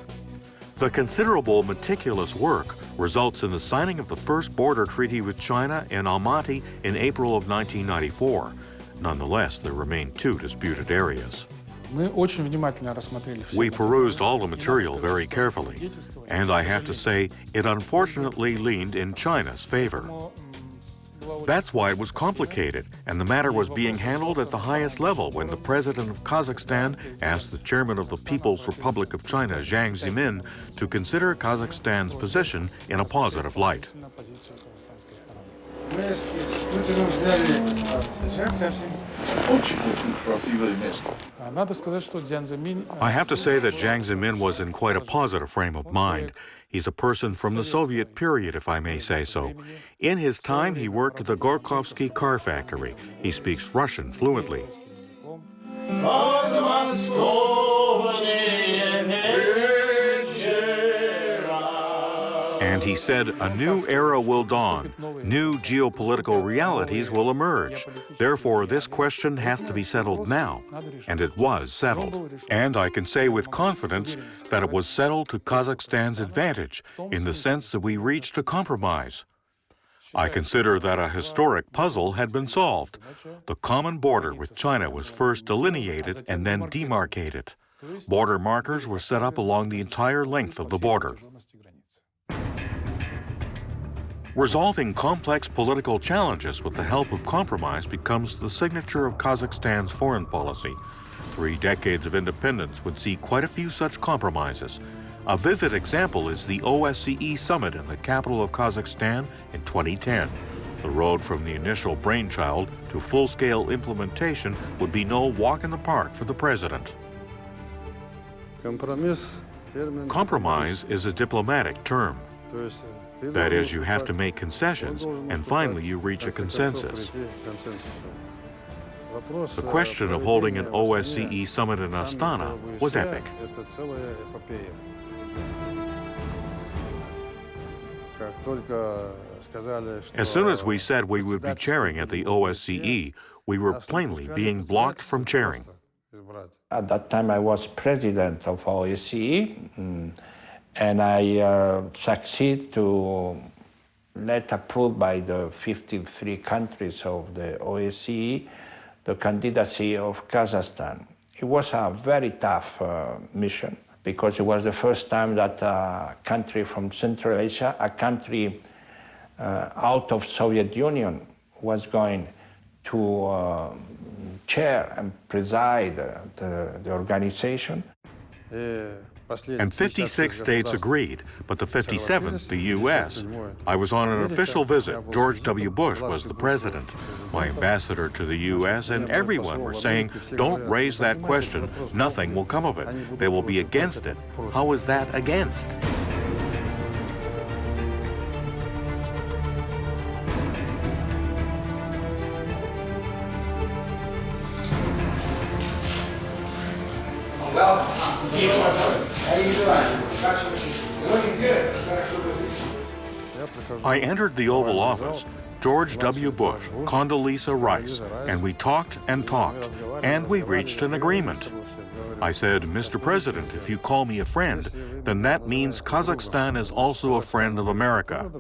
The considerable meticulous work results in the signing of the first border treaty with China in Almaty in April of 1994. Nonetheless, there remain two disputed areas. We perused all the material very carefully, and I have to say, it unfortunately leaned in China's favor. That's why it was complicated, and the matter was being handled at the highest level when the president of Kazakhstan asked the chairman of the People's Republic of China, Jiang Zemin, to consider Kazakhstan's position in a positive light. Мы с Путиным взяли Джек совсем очень-очень красивое место. Надо сказать, что Jiang Zemin... I have to say that Jiang Zemin was in quite a positive frame of mind. He's a person from the Soviet period, if I may say so. In his time, he worked at the Gorkovsky car factory. He speaks Russian fluently. And he said a new era will dawn. New geopolitical realities will emerge. Therefore, this question has to be settled now. And it was settled. And I can say with confidence that it was settled to Kazakhstan's advantage in the sense that we reached a compromise. I consider that a historic puzzle had been solved. The common border with China was first delineated and then demarcated. Border markers were set up along the entire length of the border. Resolving complex political challenges with the help of compromise becomes the signature of Kazakhstan's foreign policy. 3 decades of independence would see quite a few such compromises. A vivid example is the OSCE summit in the capital of Kazakhstan in 2010. The road from the initial brainchild to full-scale implementation would be no walk in the park for the president. Compromise is a diplomatic term. That is, you have to make concessions, and finally you reach a consensus. The question of holding an OSCE summit in Astana was epic. As soon as we said we would be chairing at the OSCE, we were plainly being blocked from chairing. At that time, I was president of OSCE, and I succeeded to let approved by the 53 countries of the OSCE the candidacy of Kazakhstan. It was a very tough mission because it was the first time that a country from Central Asia, a country out of Soviet Union, was going to chair and preside the organization. And 56 states agreed, but the 57th, the U.S. I was on an official visit. George W. Bush was the president. My ambassador to the U.S. and everyone were saying, don't raise that question. Nothing will come of it. They will be against it. How is that against? I entered the Oval Office, George W. Bush, Condoleezza Rice, and we talked, and we reached an agreement. I said, Mr. President, if you call me a friend, then that means Kazakhstan is also a friend of America.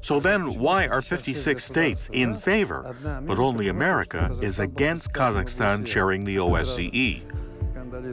So then why are 56 states in favor, but only America is against Kazakhstan chairing the OSCE?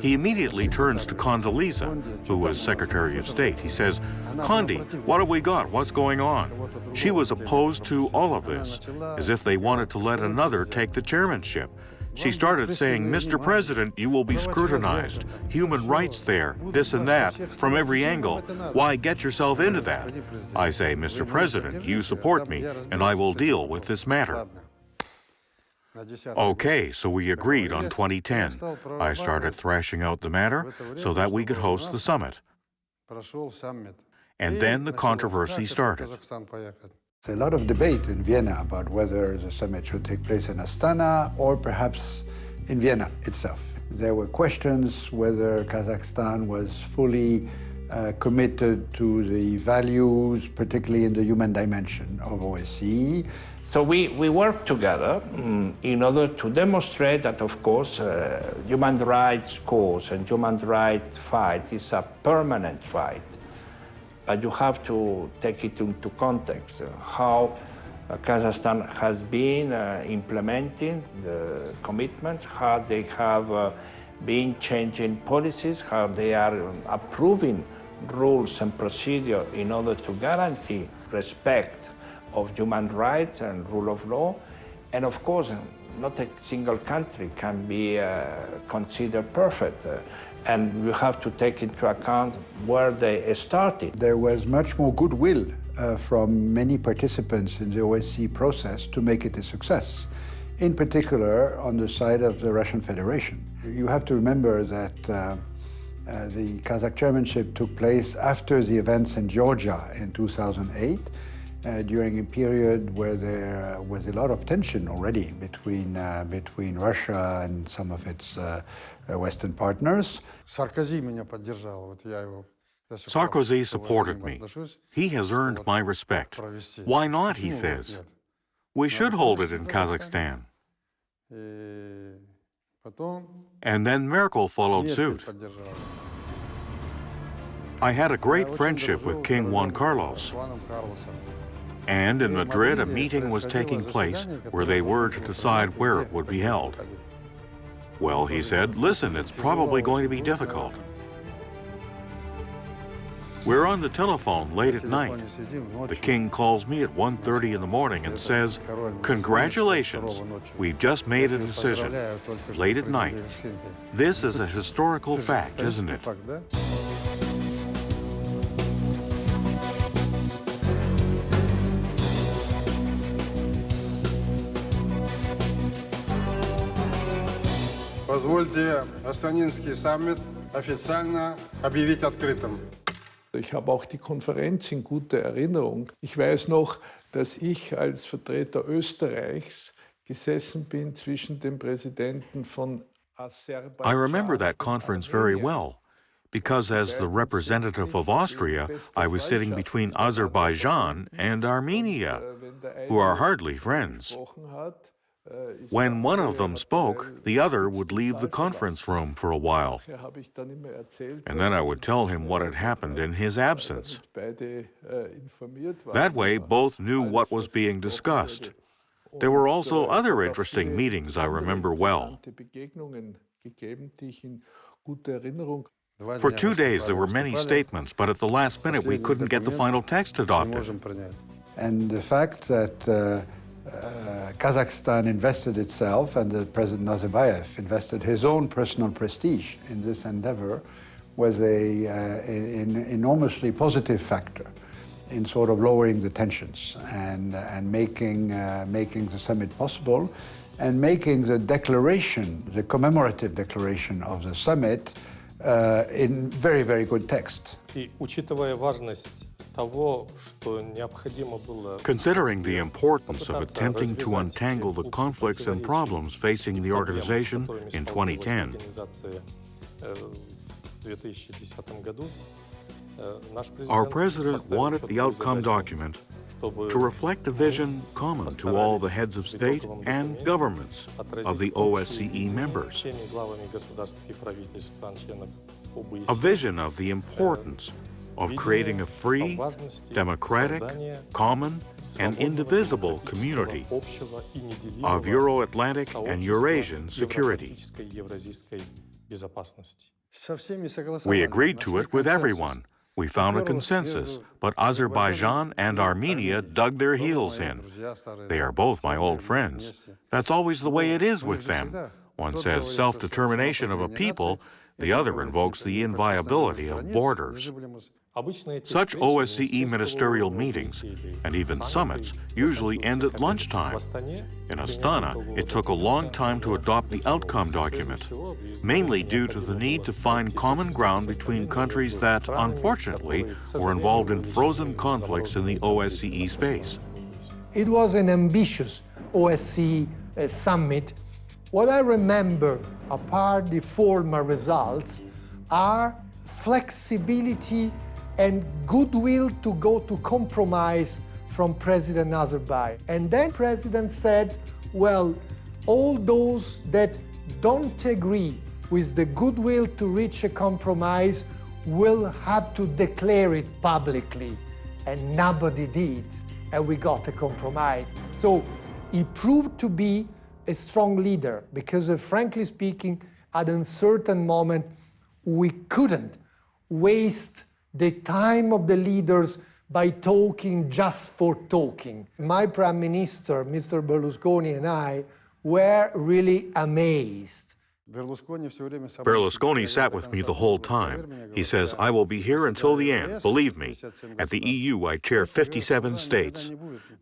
He immediately turns to Condoleezza, who was Secretary of State. He says, Condi, what have we got? What's going on? She was opposed to all of this, as if they wanted to let another take the chairmanship. She started saying, Mr. President, you will be scrutinized. Human rights there, this and that, from every angle. Why get yourself into that? I say, Mr. President, you support me, and I will deal with this matter. Okay, so we agreed on 2010. I started thrashing out the matter so that we could host the summit. And then the controversy started. There's a lot of debate in Vienna about whether the summit should take place in Astana or perhaps in Vienna itself. There were questions whether Kazakhstan was fully committed to the values, particularly in the human dimension of OSCE. So we worked together in order to demonstrate that, of course, human rights cause and human rights fight is a permanent fight. But you have to take it into context, how Kazakhstan has been implementing the commitments, how they have been changing policies, how they are approving rules and procedure in order to guarantee respect of human rights and rule of law. And of course, not a single country can be considered perfect. And you have to take into account where they started. There was much more goodwill from many participants in the OSCE process to make it a success, in particular on the side of the Russian Federation. You have to remember that the Kazakh chairmanship took place after the events in Georgia in 2008, during a period where there was a lot of tension already between Russia and some of its Western partners. Sarkozy supported me. He has earned my respect. Why not, he says. We should hold it in Kazakhstan. And then Merkel followed suit. I had a great friendship with King Juan Carlos. And in Madrid, a meeting was taking place where they were to decide where it would be held. Well, he said, listen, it's probably going to be difficult. We're on the telephone late at night. The king calls me at 1:30 in the morning and says, congratulations, we've just made a decision. Late at night. This is a historical fact, isn't it? Позвольте Астанинский саммит официально объявить открытым. Ich habe auch die Konferenz in guter Erinnerung. Ich weiß noch, dass ich als Vertreter Österreichs gesessen bin zwischen dem Präsidenten von Aserbaidschan. I remember that conference very well, because as the representative of Austria, I was sitting between Azerbaijan and Armenia, who are hardly friends. When one of them spoke, the other would leave the conference room for a while. And then I would tell him what had happened in his absence. That way, both knew what was being discussed. There were also other interesting meetings I remember well. For 2 days, there were many statements, but at the last minute, we couldn't get the final text adopted. And the fact that Kazakhstan invested itself and that President Nazarbayev invested his own personal prestige in this endeavor was an enormously positive factor in sort of lowering the tensions and making the summit possible and making the declaration, the commemorative declaration of the summit in very, very good text. Considering the importance of attempting to untangle the conflicts and problems facing the organization in 2010, our president wanted the outcome document to reflect a vision common to all the heads of state and governments of the OSCE members. A vision of the importance of creating a free, democratic, common, and indivisible community of Euro-Atlantic and Eurasian security. We agreed to it with everyone. We found a consensus, but Azerbaijan and Armenia dug their heels in. They are both my old friends. That's always the way it is with them. One says self-determination of a people, the other invokes the inviolability of borders. Such OSCE ministerial meetings and even summits usually end at lunchtime. In Astana, it took a long time to adopt the outcome document, mainly due to the need to find common ground between countries that, unfortunately, were involved in frozen conflicts in the OSCE space. It was an ambitious OSCE summit. What I remember, apart the formal results, are flexibility and goodwill to go to compromise from President Nazarbayev. And then President said, well, all those that don't agree with the goodwill to reach a compromise will have to declare it publicly. And nobody did, and we got a compromise. So he proved to be a strong leader because, frankly speaking, at a certain moment, we couldn't waste the time of the leaders by talking just for talking. My Prime Minister, Mr. Berlusconi, and I were really amazed Berlusconi sat with me the whole time. He says, I will be here until the end, believe me. At the EU, I chair 57 states.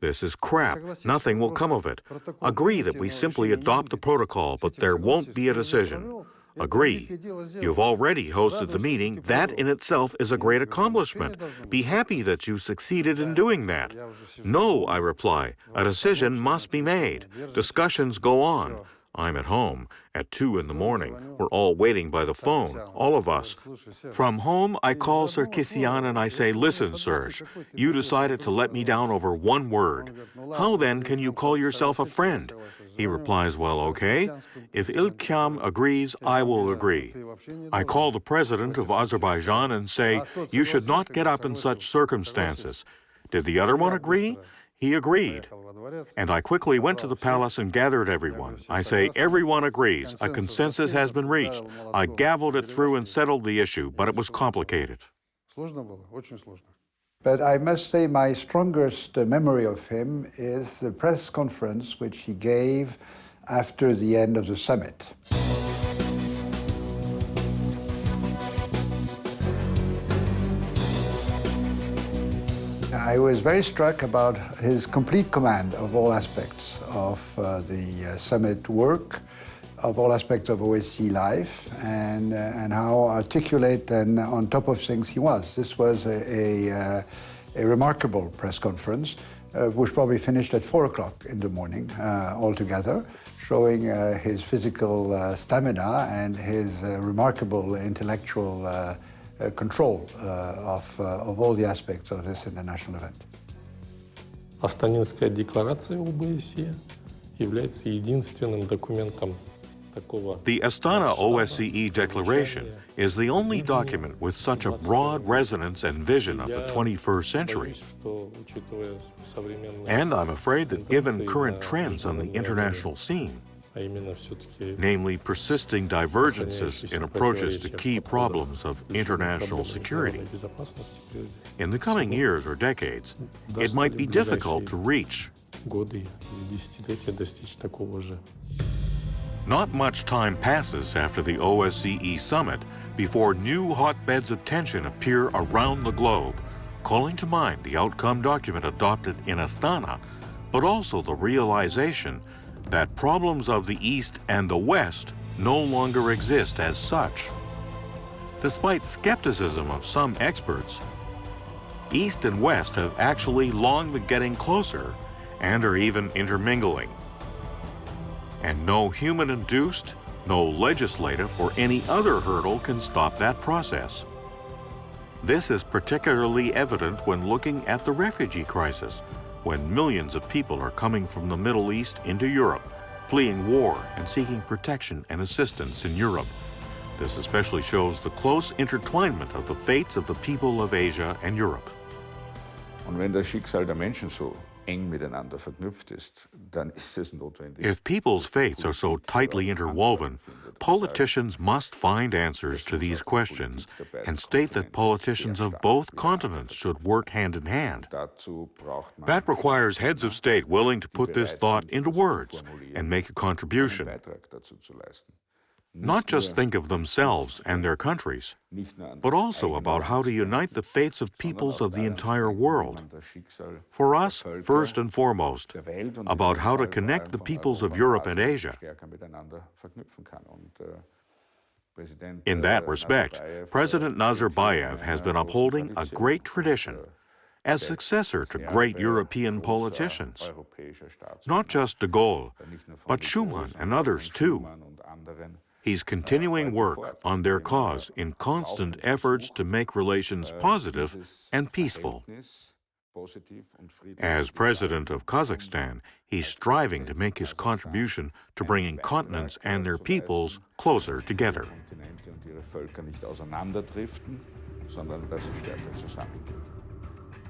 This is crap. Nothing will come of it. Agree that we simply adopt the protocol, but there won't be a decision. Agree. You've already hosted the meeting. That in itself is a great accomplishment. Be happy that you succeeded in doing that. No, I reply. A decision must be made. Discussions go on. I'm at home at 2 in the morning. We're all waiting by the phone, all of us. From home, I call Sarkisian and I say, listen, Serge, you decided to let me down over one word. How then can you call yourself a friend? He replies, well, okay. If Ilkham agrees, I will agree. I call the president of Azerbaijan and say, you should not get up in such circumstances. Did the other one agree? He agreed. And I quickly went to the palace and gathered everyone. I say, everyone agrees. A consensus has been reached. I gavelled it through and settled the issue, but it was complicated. But I must say my strongest memory of him is the press conference which he gave after the end of the summit. I was very struck about his complete command of all aspects of the summit work, of all aspects of OSCE life, and how articulate and on top of things he was. This was a remarkable press conference, which probably finished at 4 o'clock in the morning altogether, showing his physical stamina and his remarkable intellectual control of all the aspects of this international event. Астанинская декларация ОБСЕ является единственным документом такого. The Astana OSCE Declaration is the only document with such a broad resonance and vision of the 21st century. And I'm afraid that given current trends on the international scene, namely persisting divergences in approaches to key problems of international security, in the coming years or decades, it might be difficult to reach. Not much time passes after the OSCE summit before new hotbeds of tension appear around the globe, calling to mind the outcome document adopted in Astana, but also the realization that problems of the East and the West no longer exist as such. Despite skepticism of some experts, East and West have actually long been getting closer and are even intermingling. And no human-induced, no legislative or any other hurdle can stop that process. This is particularly evident when looking at the refugee crisis, when millions of people are coming from the Middle East into Europe, fleeing war and seeking protection and assistance in Europe. This especially shows the close intertwinement of the fates of the people of Asia and Europe. Und wenn das Schicksal der Menschen so eng miteinander verknüpft ist, dann ist es notwendig. If people's fates are so tightly interwoven, politicians must find answers to these questions and state that politicians of both continents should work hand in hand. That requires heads of state willing to put this thought into words and make a contribution. Not just think of themselves and their countries, but also about how to unite the fates of peoples of the entire world. For us, first and foremost, about how to connect the peoples of Europe and Asia. In that respect, President Nazarbayev has been upholding a great tradition as successor to great European politicians. Not just de Gaulle, but Schuman and others too. He's continuing work on their cause in constant efforts to make relations positive and peaceful. As president of Kazakhstan, he's striving to make his contribution to bringing continents and their peoples closer together.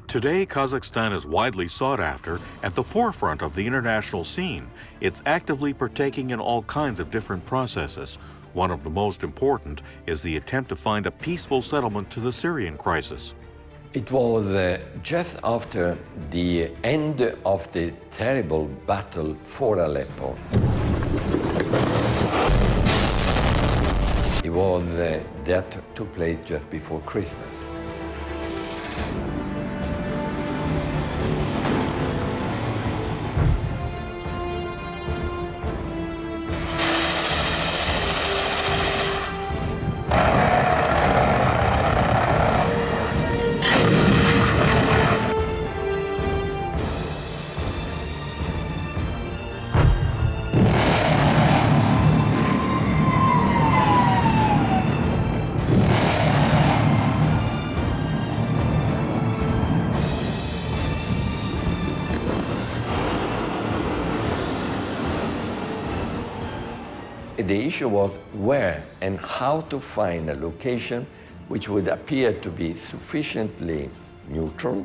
Today, Kazakhstan is widely sought after at the forefront of the international scene. It's actively partaking in all kinds of different processes. One of the most important is the attempt to find a peaceful settlement to the Syrian crisis. It was just after the end of the terrible battle for Aleppo. was that took place just before Christmas. The issue was where and how to find a location which would appear to be sufficiently neutral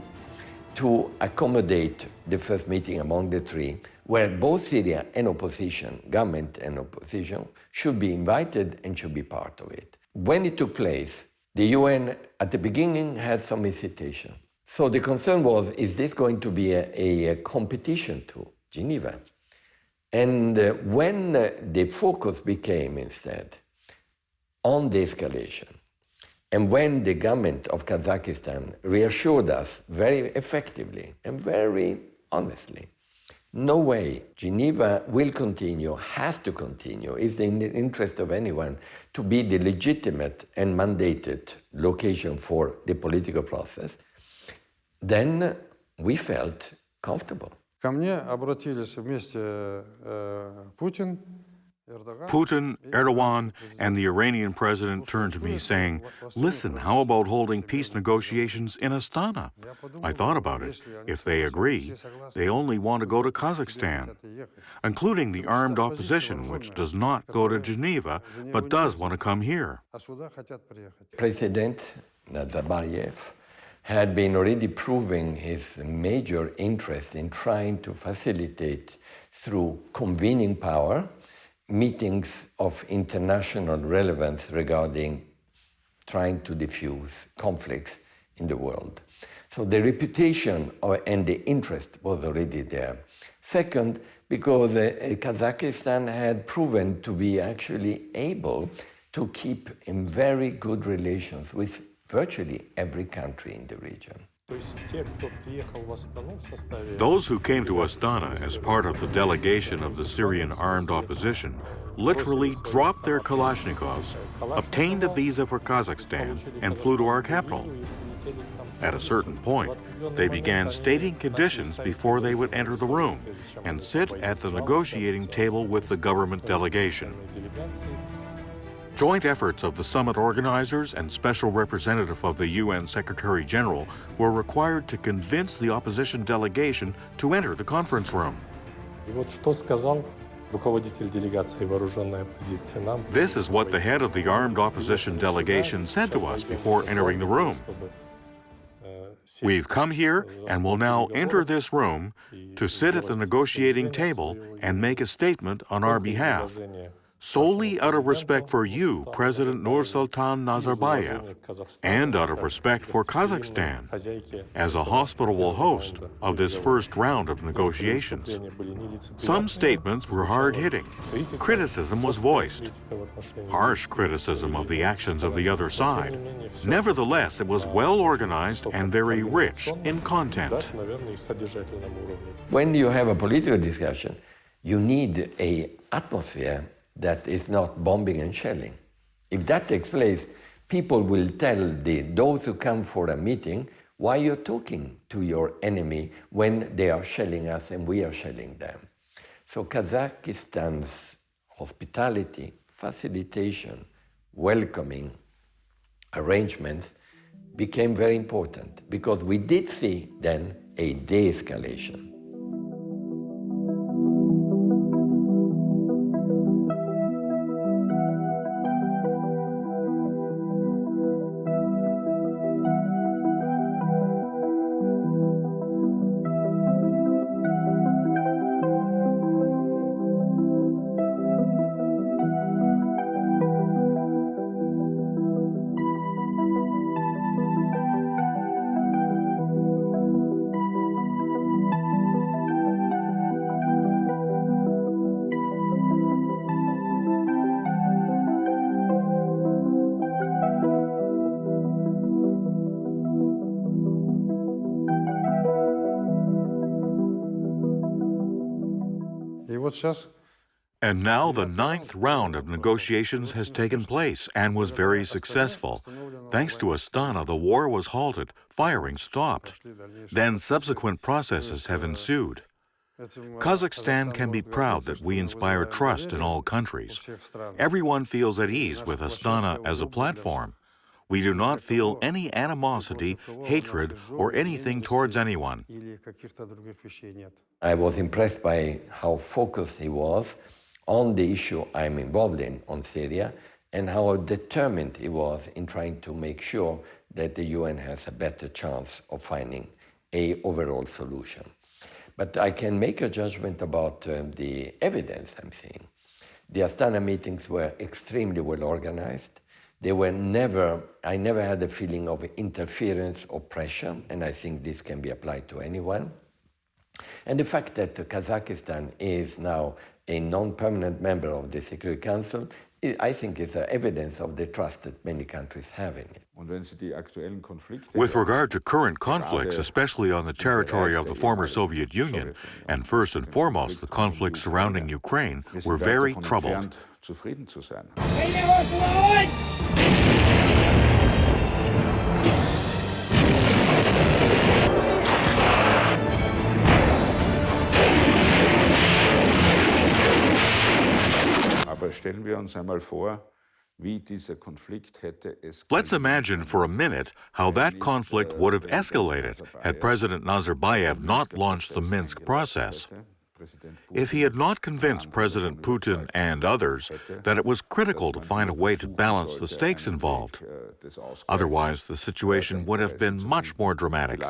to accommodate the first meeting among the three, where both Syria and opposition, government and opposition, should be invited and should be part of it. When it took place, the UN at the beginning had some hesitation. So the concern was, is this going to be a competition to Geneva? And when the focus became instead on the escalation, and when the government of Kazakhstan reassured us very effectively and very honestly, no way, Geneva will continue, has to continue, is in the interest of anyone to be the legitimate and mandated location for the political process, then we felt comfortable. Ко мне обратились вместе Putin, Erdogan, and the Iranian president turned to me saying, "Listen, how about holding peace negotiations in Astana?" I thought about it. If they agree, they only want to go to Kazakhstan, including the armed opposition, which does not go to Geneva, but does want to come here. President Nazarbayev had been already proving his major interest in trying to facilitate, through convening power, meetings of international relevance regarding trying to diffuse conflicts in the world. So the reputation and the interest was already there. Second, because Kazakhstan had proven to be actually able to keep in very good relations with virtually every country in the region. Those who came to Astana as part of the delegation of the Syrian armed opposition literally dropped their Kalashnikovs, obtained a visa for Kazakhstan, and flew to our capital. At a certain point, they began stating conditions before they would enter the room and sit at the negotiating table with the government delegation. Joint efforts of the summit organizers and special representative of the UN Secretary General were required to convince the opposition delegation to enter the conference room. This is what the head of the armed opposition delegation said to us before entering the room. We've come here and will now enter this room to sit at the negotiating table and make a statement on our behalf, solely out of respect for you, President Nursultan Nazarbayev, and out of respect for Kazakhstan, as a hospitable host of this first round of negotiations. Some statements were hard-hitting. Criticism was voiced. Harsh criticism of the actions of the other side. Nevertheless, it was well-organized and very rich in content. When you have a political discussion, you need an atmosphere that is not bombing and shelling. If that takes place, people will tell those who come for a meeting, why you're talking to your enemy when they are shelling us and we are shelling them. So Kazakhstan's hospitality, facilitation, welcoming arrangements became very important because we did see then a de-escalation. And now the 9th round of negotiations has taken place and was very successful. Thanks to Astana, the war was halted, firing stopped. Then subsequent processes have ensued. Kazakhstan can be proud that we inspire trust in all countries. Everyone feels at ease with Astana as a platform. We do not feel any animosity, hatred, or anything towards anyone. I was impressed by how focused he was on the issue I'm involved in, on Syria, and how determined he was in trying to make sure that the UN has a better chance of finding an overall solution. But I can make a judgment about the evidence I'm seeing. The Astana meetings were extremely well organized. They were I never had a feeling of interference or pressure, and I think this can be applied to anyone. And the fact that Kazakhstan is now a non-permanent member of the Security Council, I think is evidence of the trust that many countries have in it. With regard to current conflicts, especially on the territory of the former Soviet Union, and first and foremost the conflict surrounding Ukraine, we're very troubled. Let's imagine for a minute how that conflict would have escalated had President Nazarbayev not launched the Minsk process. If he had not convinced President Putin and others that it was critical to find a way to balance the stakes involved, otherwise the situation would have been much more dramatic.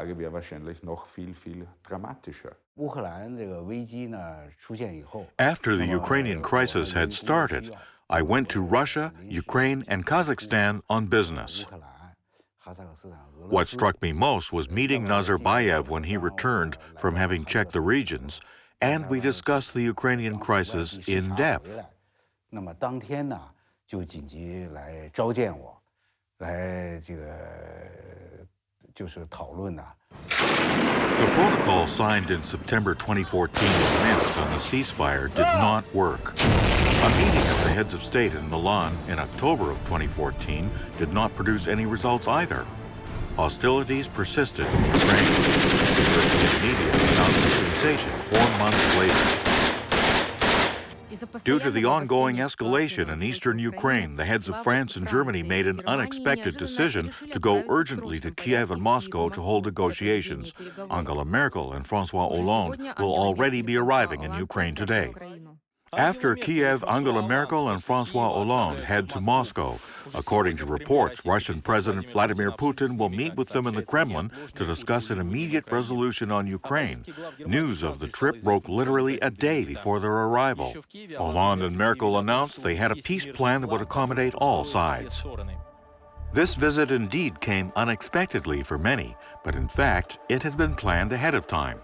After the Ukrainian crisis had started, I went to Russia, Ukraine, and Kazakhstan on business. What struck me most was meeting Nazarbayev when he returned from having checked the regions, and we discussed the Ukrainian crisis in depth. The protocol signed in September 2014 in Minsk on the ceasefire did not work. A meeting of the heads of state in Milan in October of 2014 did not produce any results either. Hostilities persisted in Ukraine. The European media announced the sensation 4 months later. Due to the ongoing escalation in eastern Ukraine, the heads of France and Germany made an unexpected decision to go urgently to Kiev and Moscow to hold negotiations. Angela Merkel and François Hollande will already be arriving in Ukraine today. After Kiev, Angela Merkel and François Hollande head to Moscow. According to reports, Russian President Vladimir Putin will meet with them in the Kremlin to discuss an immediate resolution on Ukraine. News of the trip broke literally a day before their arrival. Hollande and Merkel announced they had a peace plan that would accommodate all sides. This visit indeed came unexpectedly for many, but in fact, it had been planned ahead of time.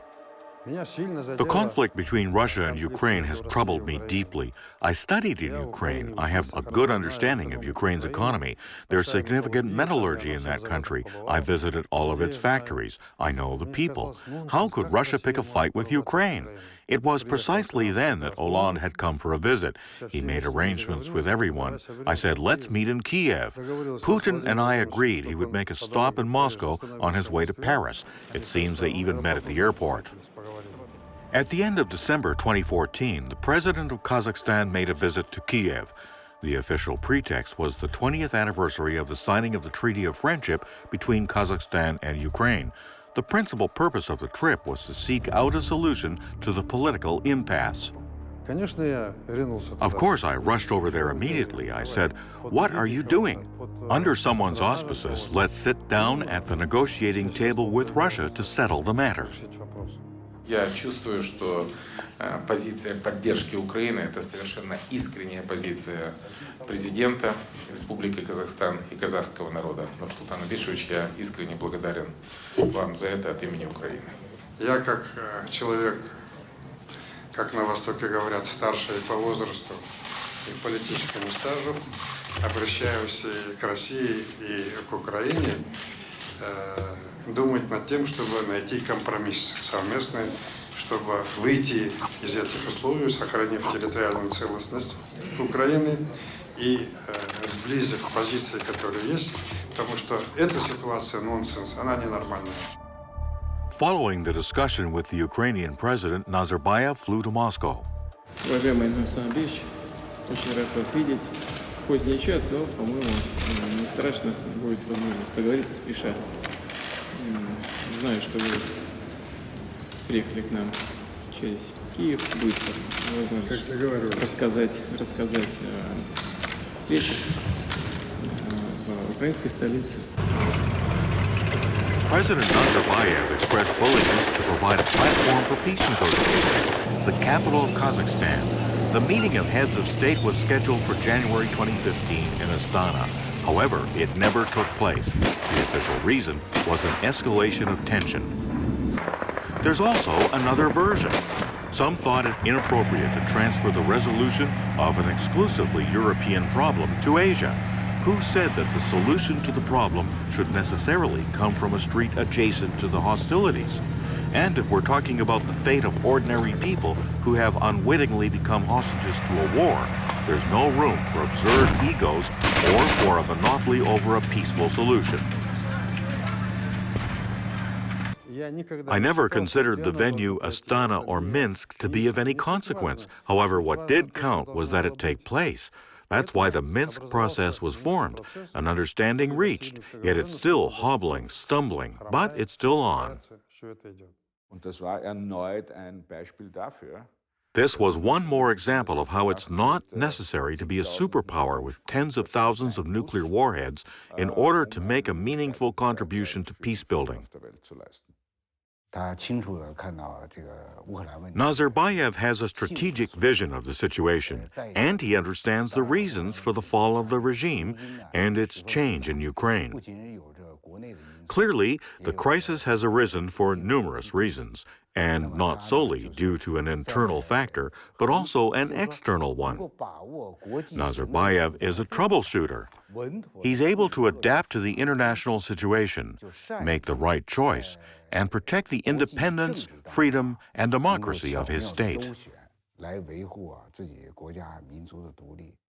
The conflict between Russia and Ukraine has troubled me deeply. I studied in Ukraine. I have a good understanding of Ukraine's economy. There's significant metallurgy in that country. I visited all of its factories. I know the people. How could Russia pick a fight with Ukraine? It was precisely then that Hollande had come for a visit. He made arrangements with everyone. I said, let's meet in Kiev. Putin and I agreed he would make a stop in Moscow on his way to Paris. It seems they even met at the airport. At the end of December 2014, the president of Kazakhstan made a visit to Kiev. The official pretext was the 20th anniversary of the signing of the Treaty of Friendship between Kazakhstan and Ukraine. The principal purpose of the trip was to seek out a solution to the political impasse. Of course, I rushed over there immediately. I said, "What are you doing?" Under someone's auspices, let's sit down at the negotiating table with Russia to settle the matter. Я чувствую, что позиция поддержки Украины – это совершенно искренняя позиция президента Республики Казахстан и казахского народа. Нурсултан Абишевич, я искренне благодарен вам за это от имени Украины. Я как человек, как на Востоке говорят, старший по возрасту и политическому стажу, обращаюсь и к России, и к Украине, думать над тем, чтобы найти компромисс совместный, чтобы выйти из этих условий, сохранив территориальную целостность Украины и сблизив позиции, которые есть, потому что эта ситуация нонсенс, она ненормальная. Following the discussion with the Ukrainian president, Nazarbayev flew to Moscow. Уважаемый Александр Андреевич, очень рад вас видеть в поздний час, но, по-моему, не страшно, будет возможность поговорить не спеша. Знаю, что вы приехали к нам через Киев, будет возможность рассказать о встрече в украинской столице. President Nazarbayev expressed willingness to provide a platform for peace negotiations, the capital of Kazakhstan. The meeting of heads of state was scheduled for January 2015 in Astana. However, it never took place. The official reason was an escalation of tension. There's also another version. Some thought it inappropriate to transfer the resolution of an exclusively European problem to Asia. Who said that the solution to the problem should necessarily come from a street adjacent to the hostilities? And if we're talking about the fate of ordinary people who have unwittingly become hostages to a war, there's no room for absurd egos or for a monopoly over a peaceful solution. I never considered the venue Astana or Minsk to be of any consequence. However, what did count was that it take place. That's why the Minsk process was formed, an understanding reached, yet it's still hobbling, stumbling, but it's still on. This was one more example of how it's not necessary to be a superpower with tens of thousands of nuclear warheads in order to make a meaningful contribution to peace building. Nazarbayev has a strategic vision of the situation, and he understands the reasons for the fall of the regime and its change in Ukraine. Clearly, the crisis has arisen for numerous reasons, and not solely due to an internal factor, but also an external one. Nazarbayev is a troubleshooter. He's able to adapt to the international situation, make the right choice, and protect the independence, freedom, and democracy of his state.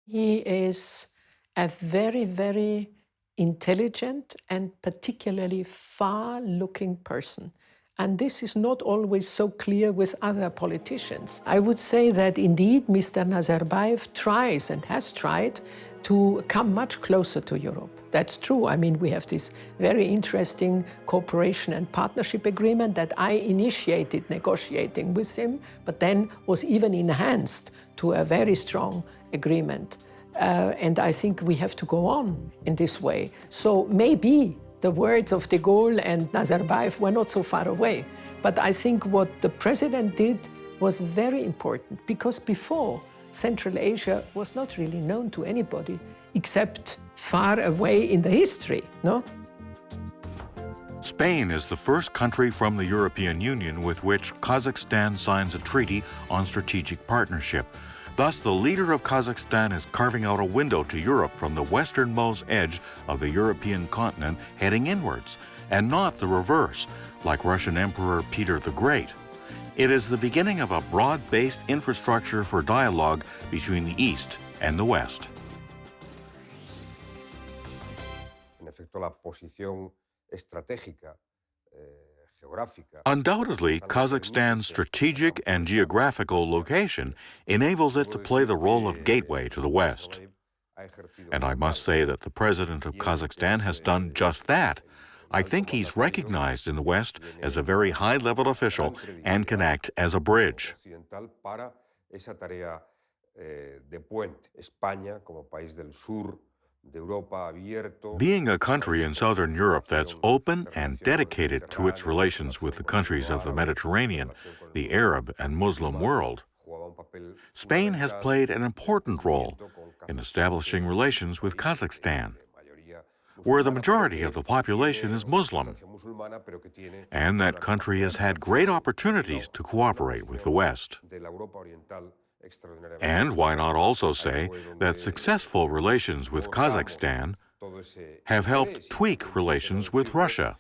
He is a very, very intelligent and particularly far-looking person. And this is not always so clear with other politicians. I would say that indeed Mr. Nazarbayev tries and has tried to come much closer to Europe. That's true. I mean, we have this very interesting cooperation and partnership agreement that I initiated negotiating with him, but then was even enhanced to a very strong agreement. And I think we have to go on in this way. So maybe the words of de Gaulle and Nazarbayev were not so far away. But I think what the president did was very important, because before, Central Asia was not really known to anybody except far away in the history, no? Spain is the first country from the European Union with which Kazakhstan signs a treaty on strategic partnership. Thus, the leader of Kazakhstan is carving out a window to Europe from the westernmost edge of the European continent heading inwards, and not the reverse, like Russian Emperor Peter the Great. It is the beginning of a broad-based infrastructure for dialogue between the East and the West. Undoubtedly, Kazakhstan's strategic and geographical location enables it to play the role of gateway to the West. And I must say that the president of Kazakhstan has done just that. I think he's recognized in the West as a very high-level official and can act as a bridge. Being a country in Southern Europe that's open and dedicated to its relations with the countries of the Mediterranean, the Arab and Muslim world, Spain has played an important role in establishing relations with Kazakhstan, where the majority of the population is Muslim, and that country has had great opportunities to cooperate with the West. And why not also say that successful relations with Kazakhstan have helped tweak relations with Russia?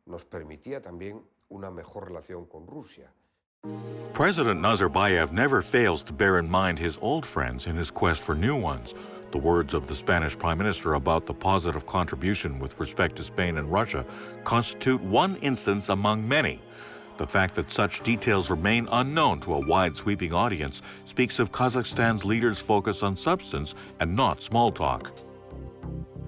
nos permitía también una mejor relación con Rusia. President Nazarbayev never fails to bear in mind his old friends in his quest for new ones. The words of the Spanish Prime Minister about the positive contribution with respect to Spain and Russia constitute one instance among many. The fact that such details remain unknown to a wide-sweeping audience speaks of Kazakhstan's leaders' focus on substance and not small talk.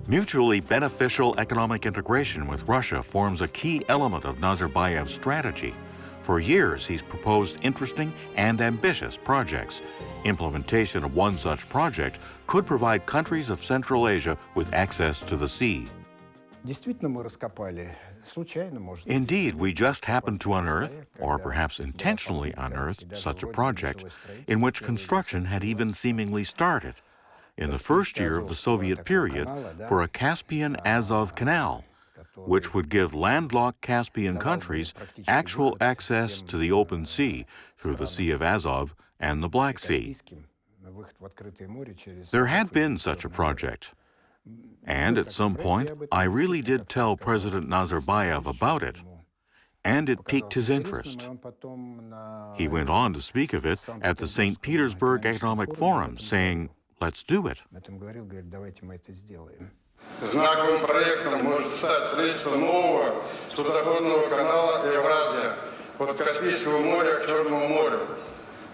Mutually beneficial economic integration with Russia forms a key element of Nazarbayev's strategy. For years, he's proposed interesting and ambitious projects. Implementation of one such project could provide countries of Central Asia with access to the sea. Indeed, we just happened to unearth, or perhaps intentionally unearthed, such a project in which construction had even seemingly started, in the first year of the Soviet period, for a Caspian-Azov Canal, which would give landlocked Caspian countries actual access to the open sea through the Sea of Azov and the Black Sea. There had been such a project, and at some point I really did tell President Nazarbayev about it, and it piqued his interest. He went on to speak of it at the St. Petersburg Economic Forum, saying, "Let's do it." Знаковым проектом может стать строительство нового судоходного канала Евразия от Каспийского моря к Черному морю.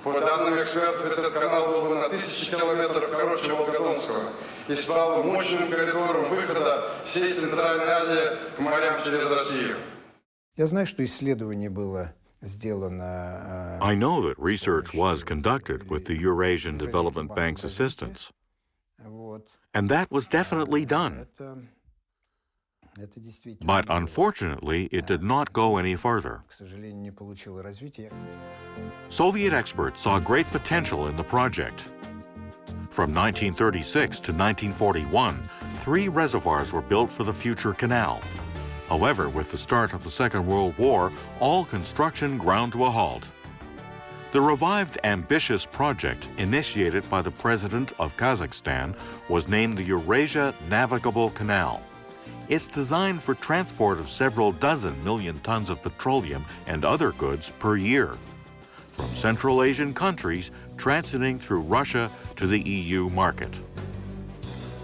По данным экспертов, этот канал был бы на 1000 километров короче Волгодонского и стал бы мощным коридором выхода всей Центральной Азии к морям через Россию. Я знаю, что исследование было сделано. I know that research was conducted with the Eurasian Development Bank's assistance. And that was definitely done. But unfortunately, it did not go any further. Soviet experts saw great potential in the project. From 1936 to 1941, 3 reservoirs were built for the future canal. However, with the start of the Second World War, all construction ground to a halt. The revived ambitious project, initiated by the President of Kazakhstan, was named the Eurasia Navigable Canal. It's designed for transport of several dozen million tons of petroleum and other goods per year, from Central Asian countries transiting through Russia to the EU market.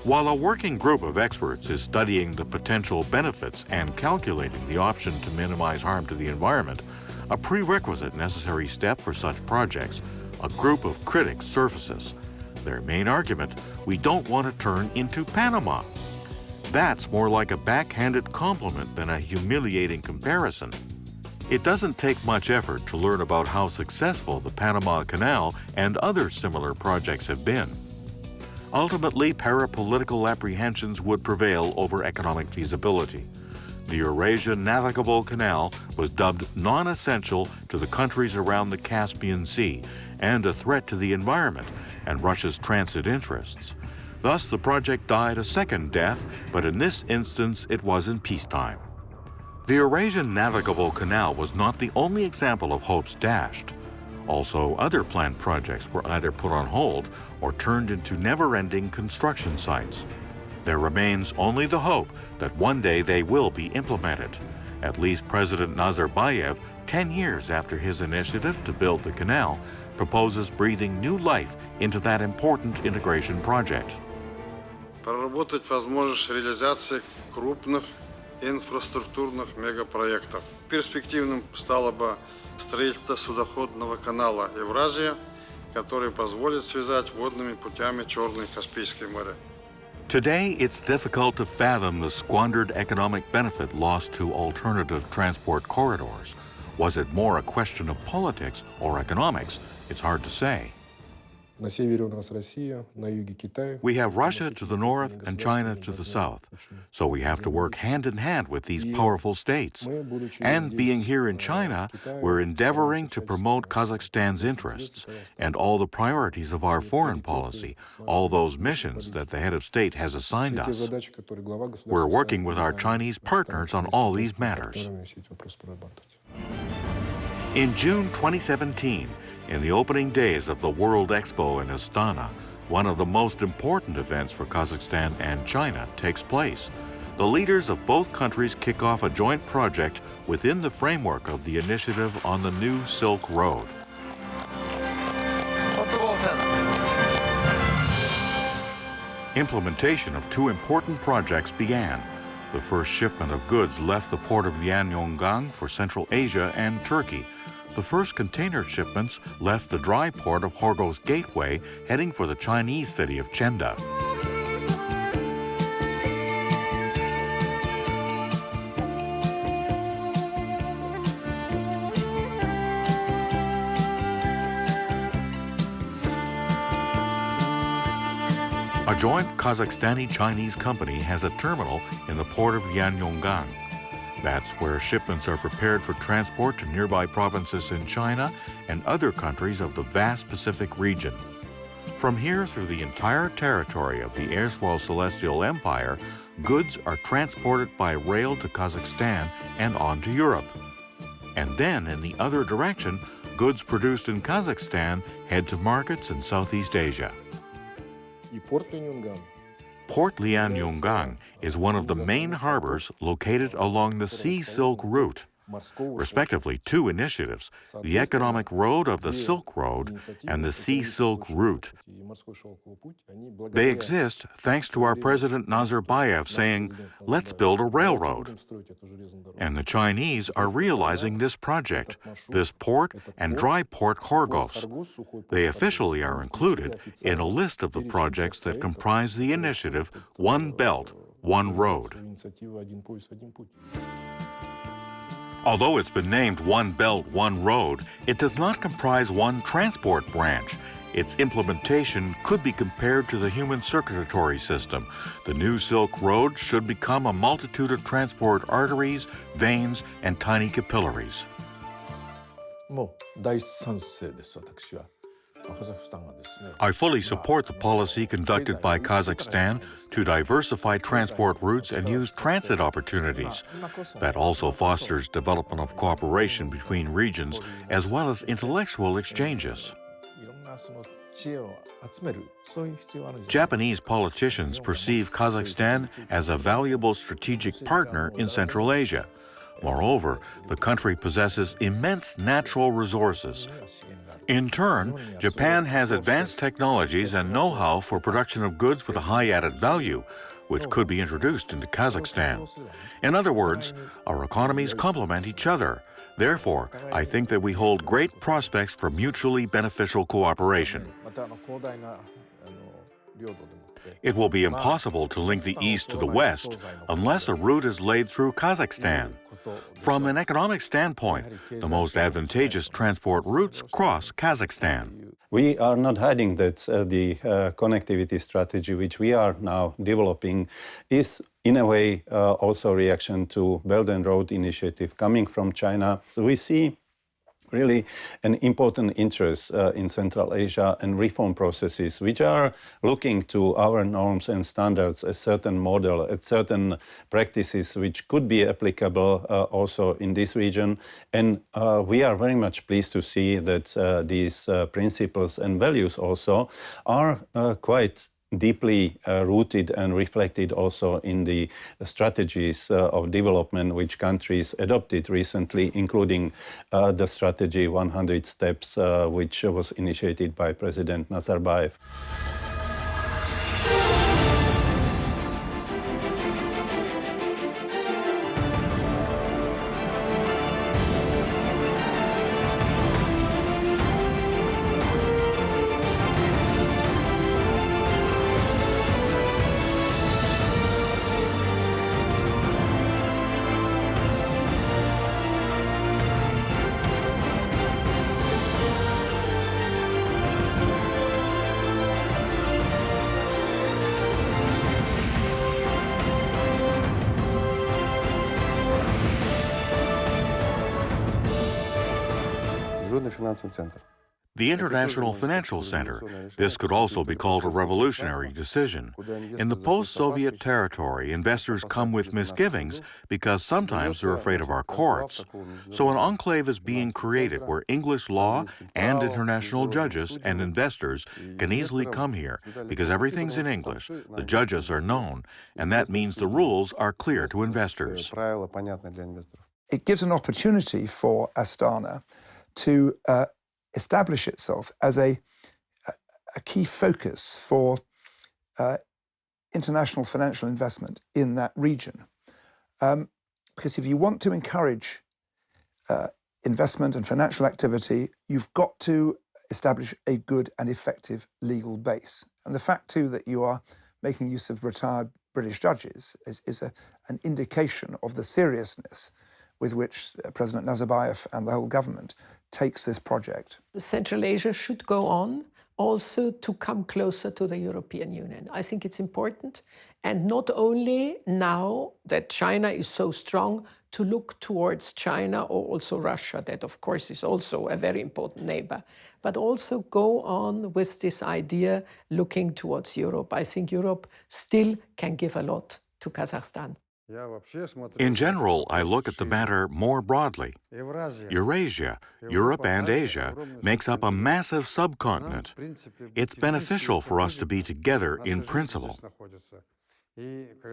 While a working group of experts is studying the potential benefits and calculating the option to minimize harm to the environment, a prerequisite necessary step for such projects, a group of critics surfaces. Their main argument, we don't want to turn into Panama. That's more like a backhanded compliment than a humiliating comparison. It doesn't take much effort to learn about how successful the Panama Canal and other similar projects have been. Ultimately, parapolitical apprehensions would prevail over economic feasibility. The Eurasia Navigable Canal was dubbed non-essential to the countries around the Caspian Sea and a threat to the environment and Russia's transit interests. Thus, the project died a second death, but in this instance, it was in peacetime. The Eurasian Navigable Canal was not the only example of hopes dashed. Also, other planned projects were either put on hold or turned into never-ending construction sites. There remains only the hope that one day they will be implemented. At least President Nazarbayev, 10 years after his initiative to build the canal, proposes breathing new life into that important integration project. Проработать возможность реализации крупных инфраструктурных мегапроектов. Перспективным стало бы строительство судоходного канала Евразия, который позволит связать водными путями Черное и Каспийское моря. Today, it's difficult to fathom the squandered economic benefit lost to alternative transport corridors. Was it more a question of politics or economics? It's hard to say. На севере у нас Россия, на юге Китай. We have Russia to the north and China to the south, so we have to work hand in hand with these powerful states. And being here in China, we're endeavoring to promote Kazakhstan's interests and all the priorities of our foreign policy, all those missions that the head of state has assigned us. We're working with our Chinese partners on all these matters. In June 2017, in the opening days of the World Expo in Astana, one of the most important events for Kazakhstan and China takes place. the leaders of both countries kick off a joint project within the framework of the initiative on the new Silk Road. Implementation of two important projects began. The first shipment of goods left the port of Lianyongang for Central Asia and Turkey. The first container shipments left the dry port of Horgo's Gateway, heading for the Chinese city of Chenda. A joint Kazakhstani-Chinese company has a terminal in the port of Lianyongang. That's where shipments are prepared for transport to nearby provinces in China and other countries of the vast Pacific region. From here through the entire territory of the erstwhile Celestial Empire, goods are transported by rail to Kazakhstan and on to Europe. And then, in the other direction, goods produced in Kazakhstan head to markets in Southeast Asia. Port Lianyongang is one of the main harbors located along the Sea Silk Route. Respectively, two initiatives, the Economic Road of the Silk Road and the Sea Silk Route. They exist thanks to our President Nazarbayev saying, "Let's build a railroad." And the Chinese are realizing this project, this port and dry port Horgos. They officially are included in a list of the projects that comprise the initiative One Belt, One Road. Although it's been named One Belt, One Road, it does not comprise one transport branch. Its implementation could be compared to the human circulatory system. The new Silk Road should become a multitude of transport arteries, veins, and tiny capillaries. I fully support the policy conducted by Kazakhstan to diversify transport routes and use transit opportunities. That also fosters development of cooperation between regions as well as intellectual exchanges. Japanese politicians perceive Kazakhstan as a valuable strategic partner in Central Asia. Moreover, the country possesses immense natural resources. In turn, Japan has advanced technologies and know-how for production of goods with a high added value, which could be introduced into Kazakhstan. In other words, our economies complement each other. Therefore, I think that we hold great prospects for mutually beneficial cooperation. It will be impossible to link the East to the West unless a route is laid through Kazakhstan. From an economic standpoint, the most advantageous transport routes cross Kazakhstan. We are not hiding that the connectivity strategy which we are now developing is in a way also a reaction to Belt and Road Initiative coming from China. So we see really an important interest in Central Asia and reform processes which are looking to our norms and standards, a certain model, at certain practices which could be applicable also in this region. And we are very much pleased to see that these principles and values also are quite deeply rooted and reflected also in the strategies of development which countries adopted recently, including the strategy 100 Steps, which was initiated by President Nazarbayev. Международный финансовый центр. The International Financial Center. This could also be called a revolutionary decision. In the post-Soviet territory, investors come with misgivings because sometimes they're afraid of our courts. So an enclave is being created where English law and international judges and investors can easily come here because everything's in English, the judges are known, and that means the rules are clear to investors. It gives an opportunity for Astana to establish itself as a key focus for international financial investment in that region. Because if you want to encourage investment and financial activity, you've got to establish a good and effective legal base. And the fact, too, that you are making use of retired British judges is an indication of the seriousness with which President Nazarbayev and the whole government takes this project. Central Asia should go on also to come closer to the European Union. I think it's important, and not only now that China is so strong, to look towards China or also Russia, that of course is also a very important neighbor, but also go on with this idea looking towards Europe. I think Europe still can give a lot to Kazakhstan. In general, I look at the matter more broadly. Eurasia, Europe and Asia, makes up a massive subcontinent. It's beneficial for us to be together in principle.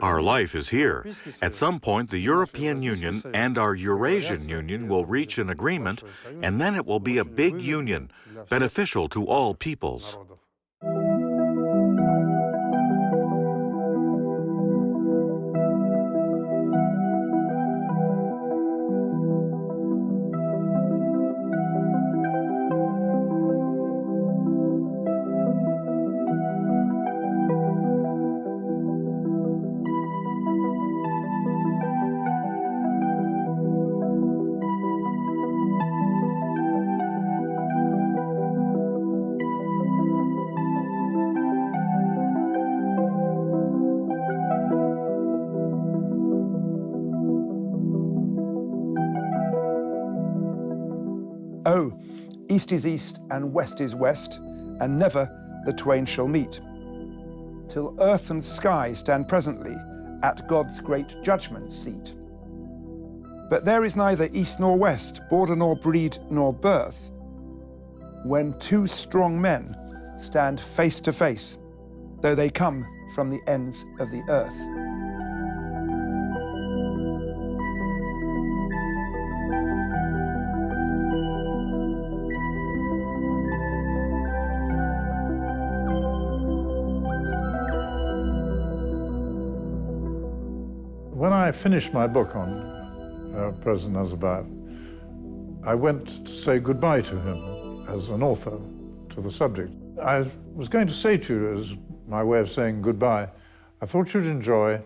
Our life is here. At some point, the European Union and our Eurasian Union will reach an agreement, and then it will be a big union, beneficial to all peoples. Oh, east is east and west is west, and never the twain shall meet, till earth and sky stand presently at God's great judgment seat. But there is neither east nor west, border nor breed nor birth, when two strong men stand face to face, though they come from the ends of the earth. When I finished my book on President Nazarbayev, I went to say goodbye to him as an author to the subject. I was going to say to you, as my way of saying goodbye, I thought you'd enjoy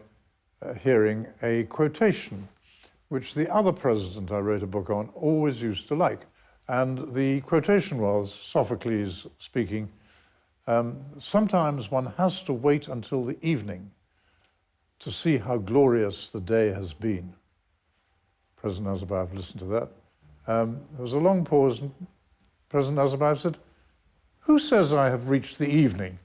hearing a quotation which the other president I wrote a book on always used to like. And the quotation was, Sophocles speaking, sometimes one has to wait until the evening to see how glorious the day has been. President Nazarbayev listened to that. There was a long pause, and President Nazarbayev said, "Who says I have reached the evening?"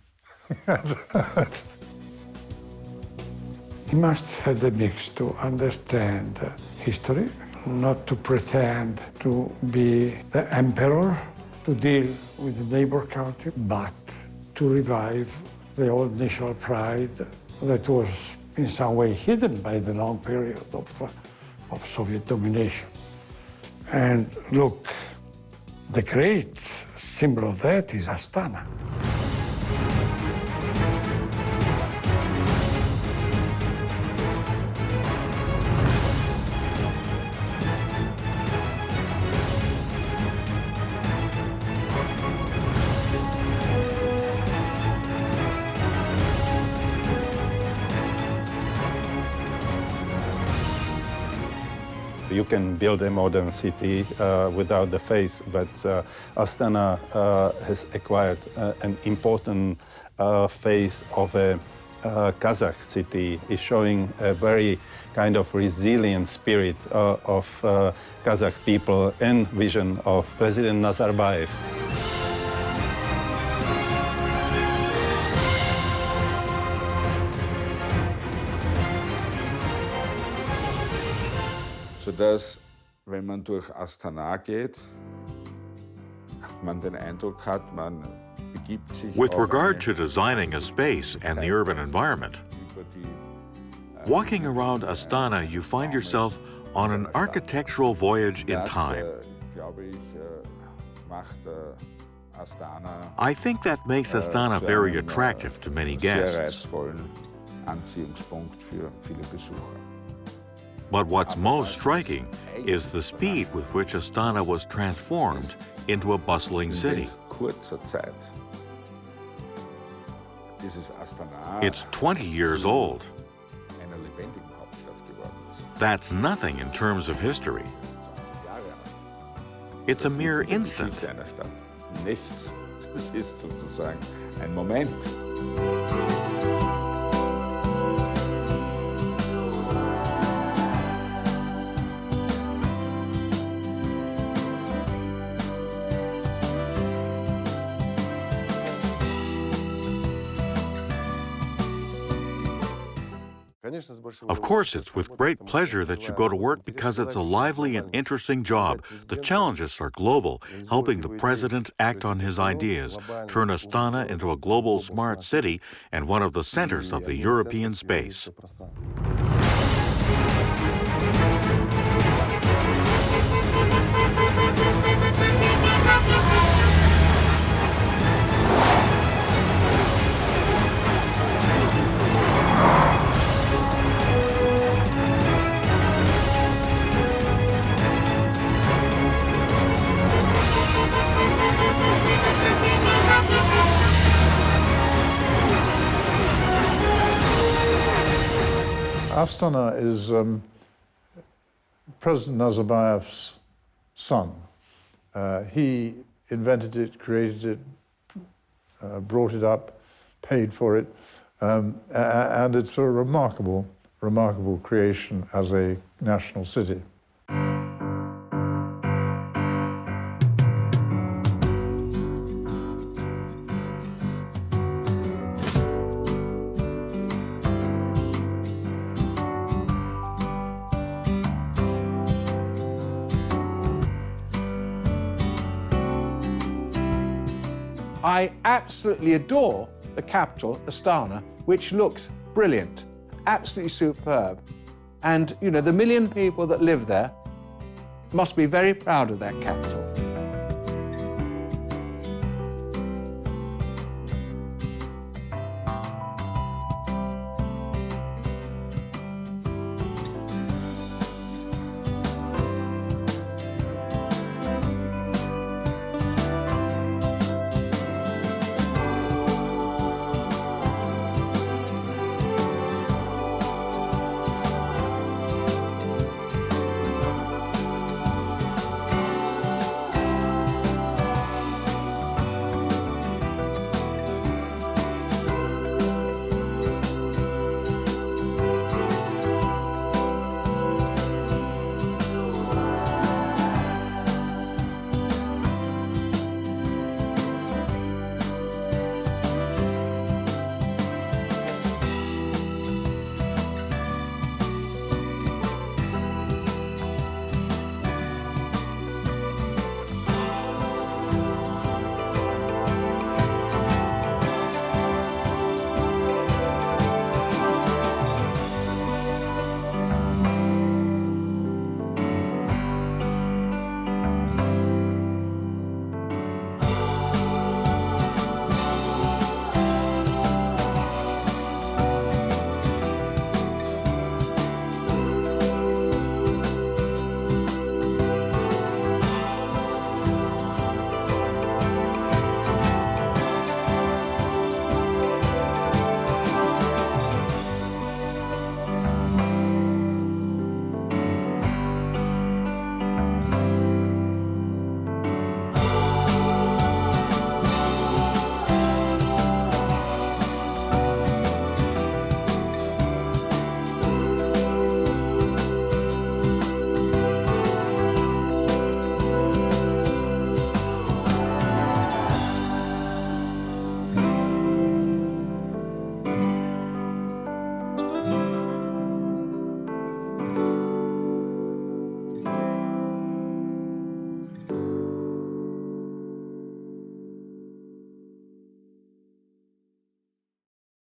He must have the mix to understand history, not to pretend to be the emperor, to deal with the neighbor country, but to revive the old national pride that was in some way hidden by the long period of Soviet domination. And look, the great symbol of that is Astana. You can build a modern city without the face, but Astana has acquired an important face of a Kazakh city, is showing a very kind of resilient spirit of Kazakh people and vision of President Nazarbayev. dass, wenn man durch Astana geht, man den Eindruck hat, man begibt sich With auf regard to eine designing a space and the urban environment, walking around Astana, you find yourself on an architectural voyage in time. glaube ich, macht Astana I think that makes Astana very attractive to many sehr guests. reizvollen Anziehungspunkt für viele Besucher. But what's most striking is the speed with which Astana was transformed into a bustling city. Kurzer Zeit. Dieses Astana It's 20 years old. einer lebendigen Hauptstadt geworden ist. That's nothing in terms of history. It's a mere instant. Geschichte einer Stadt. Nichts. Es ist sozusagen ein Moment. Of course, it's with great pleasure that you go to work because it's a lively and interesting job. The challenges are global, helping the president act on his ideas, turn Astana into a global smart city and one of the centers of the European space. Astana is President Nazarbayev's son. He invented it, created it, brought it up, paid for it, and it's a remarkable, remarkable creation as a national city. I absolutely adore the capital, Astana, which looks brilliant, absolutely superb. And, you know, the 1 million people that live there must be very proud of that capital.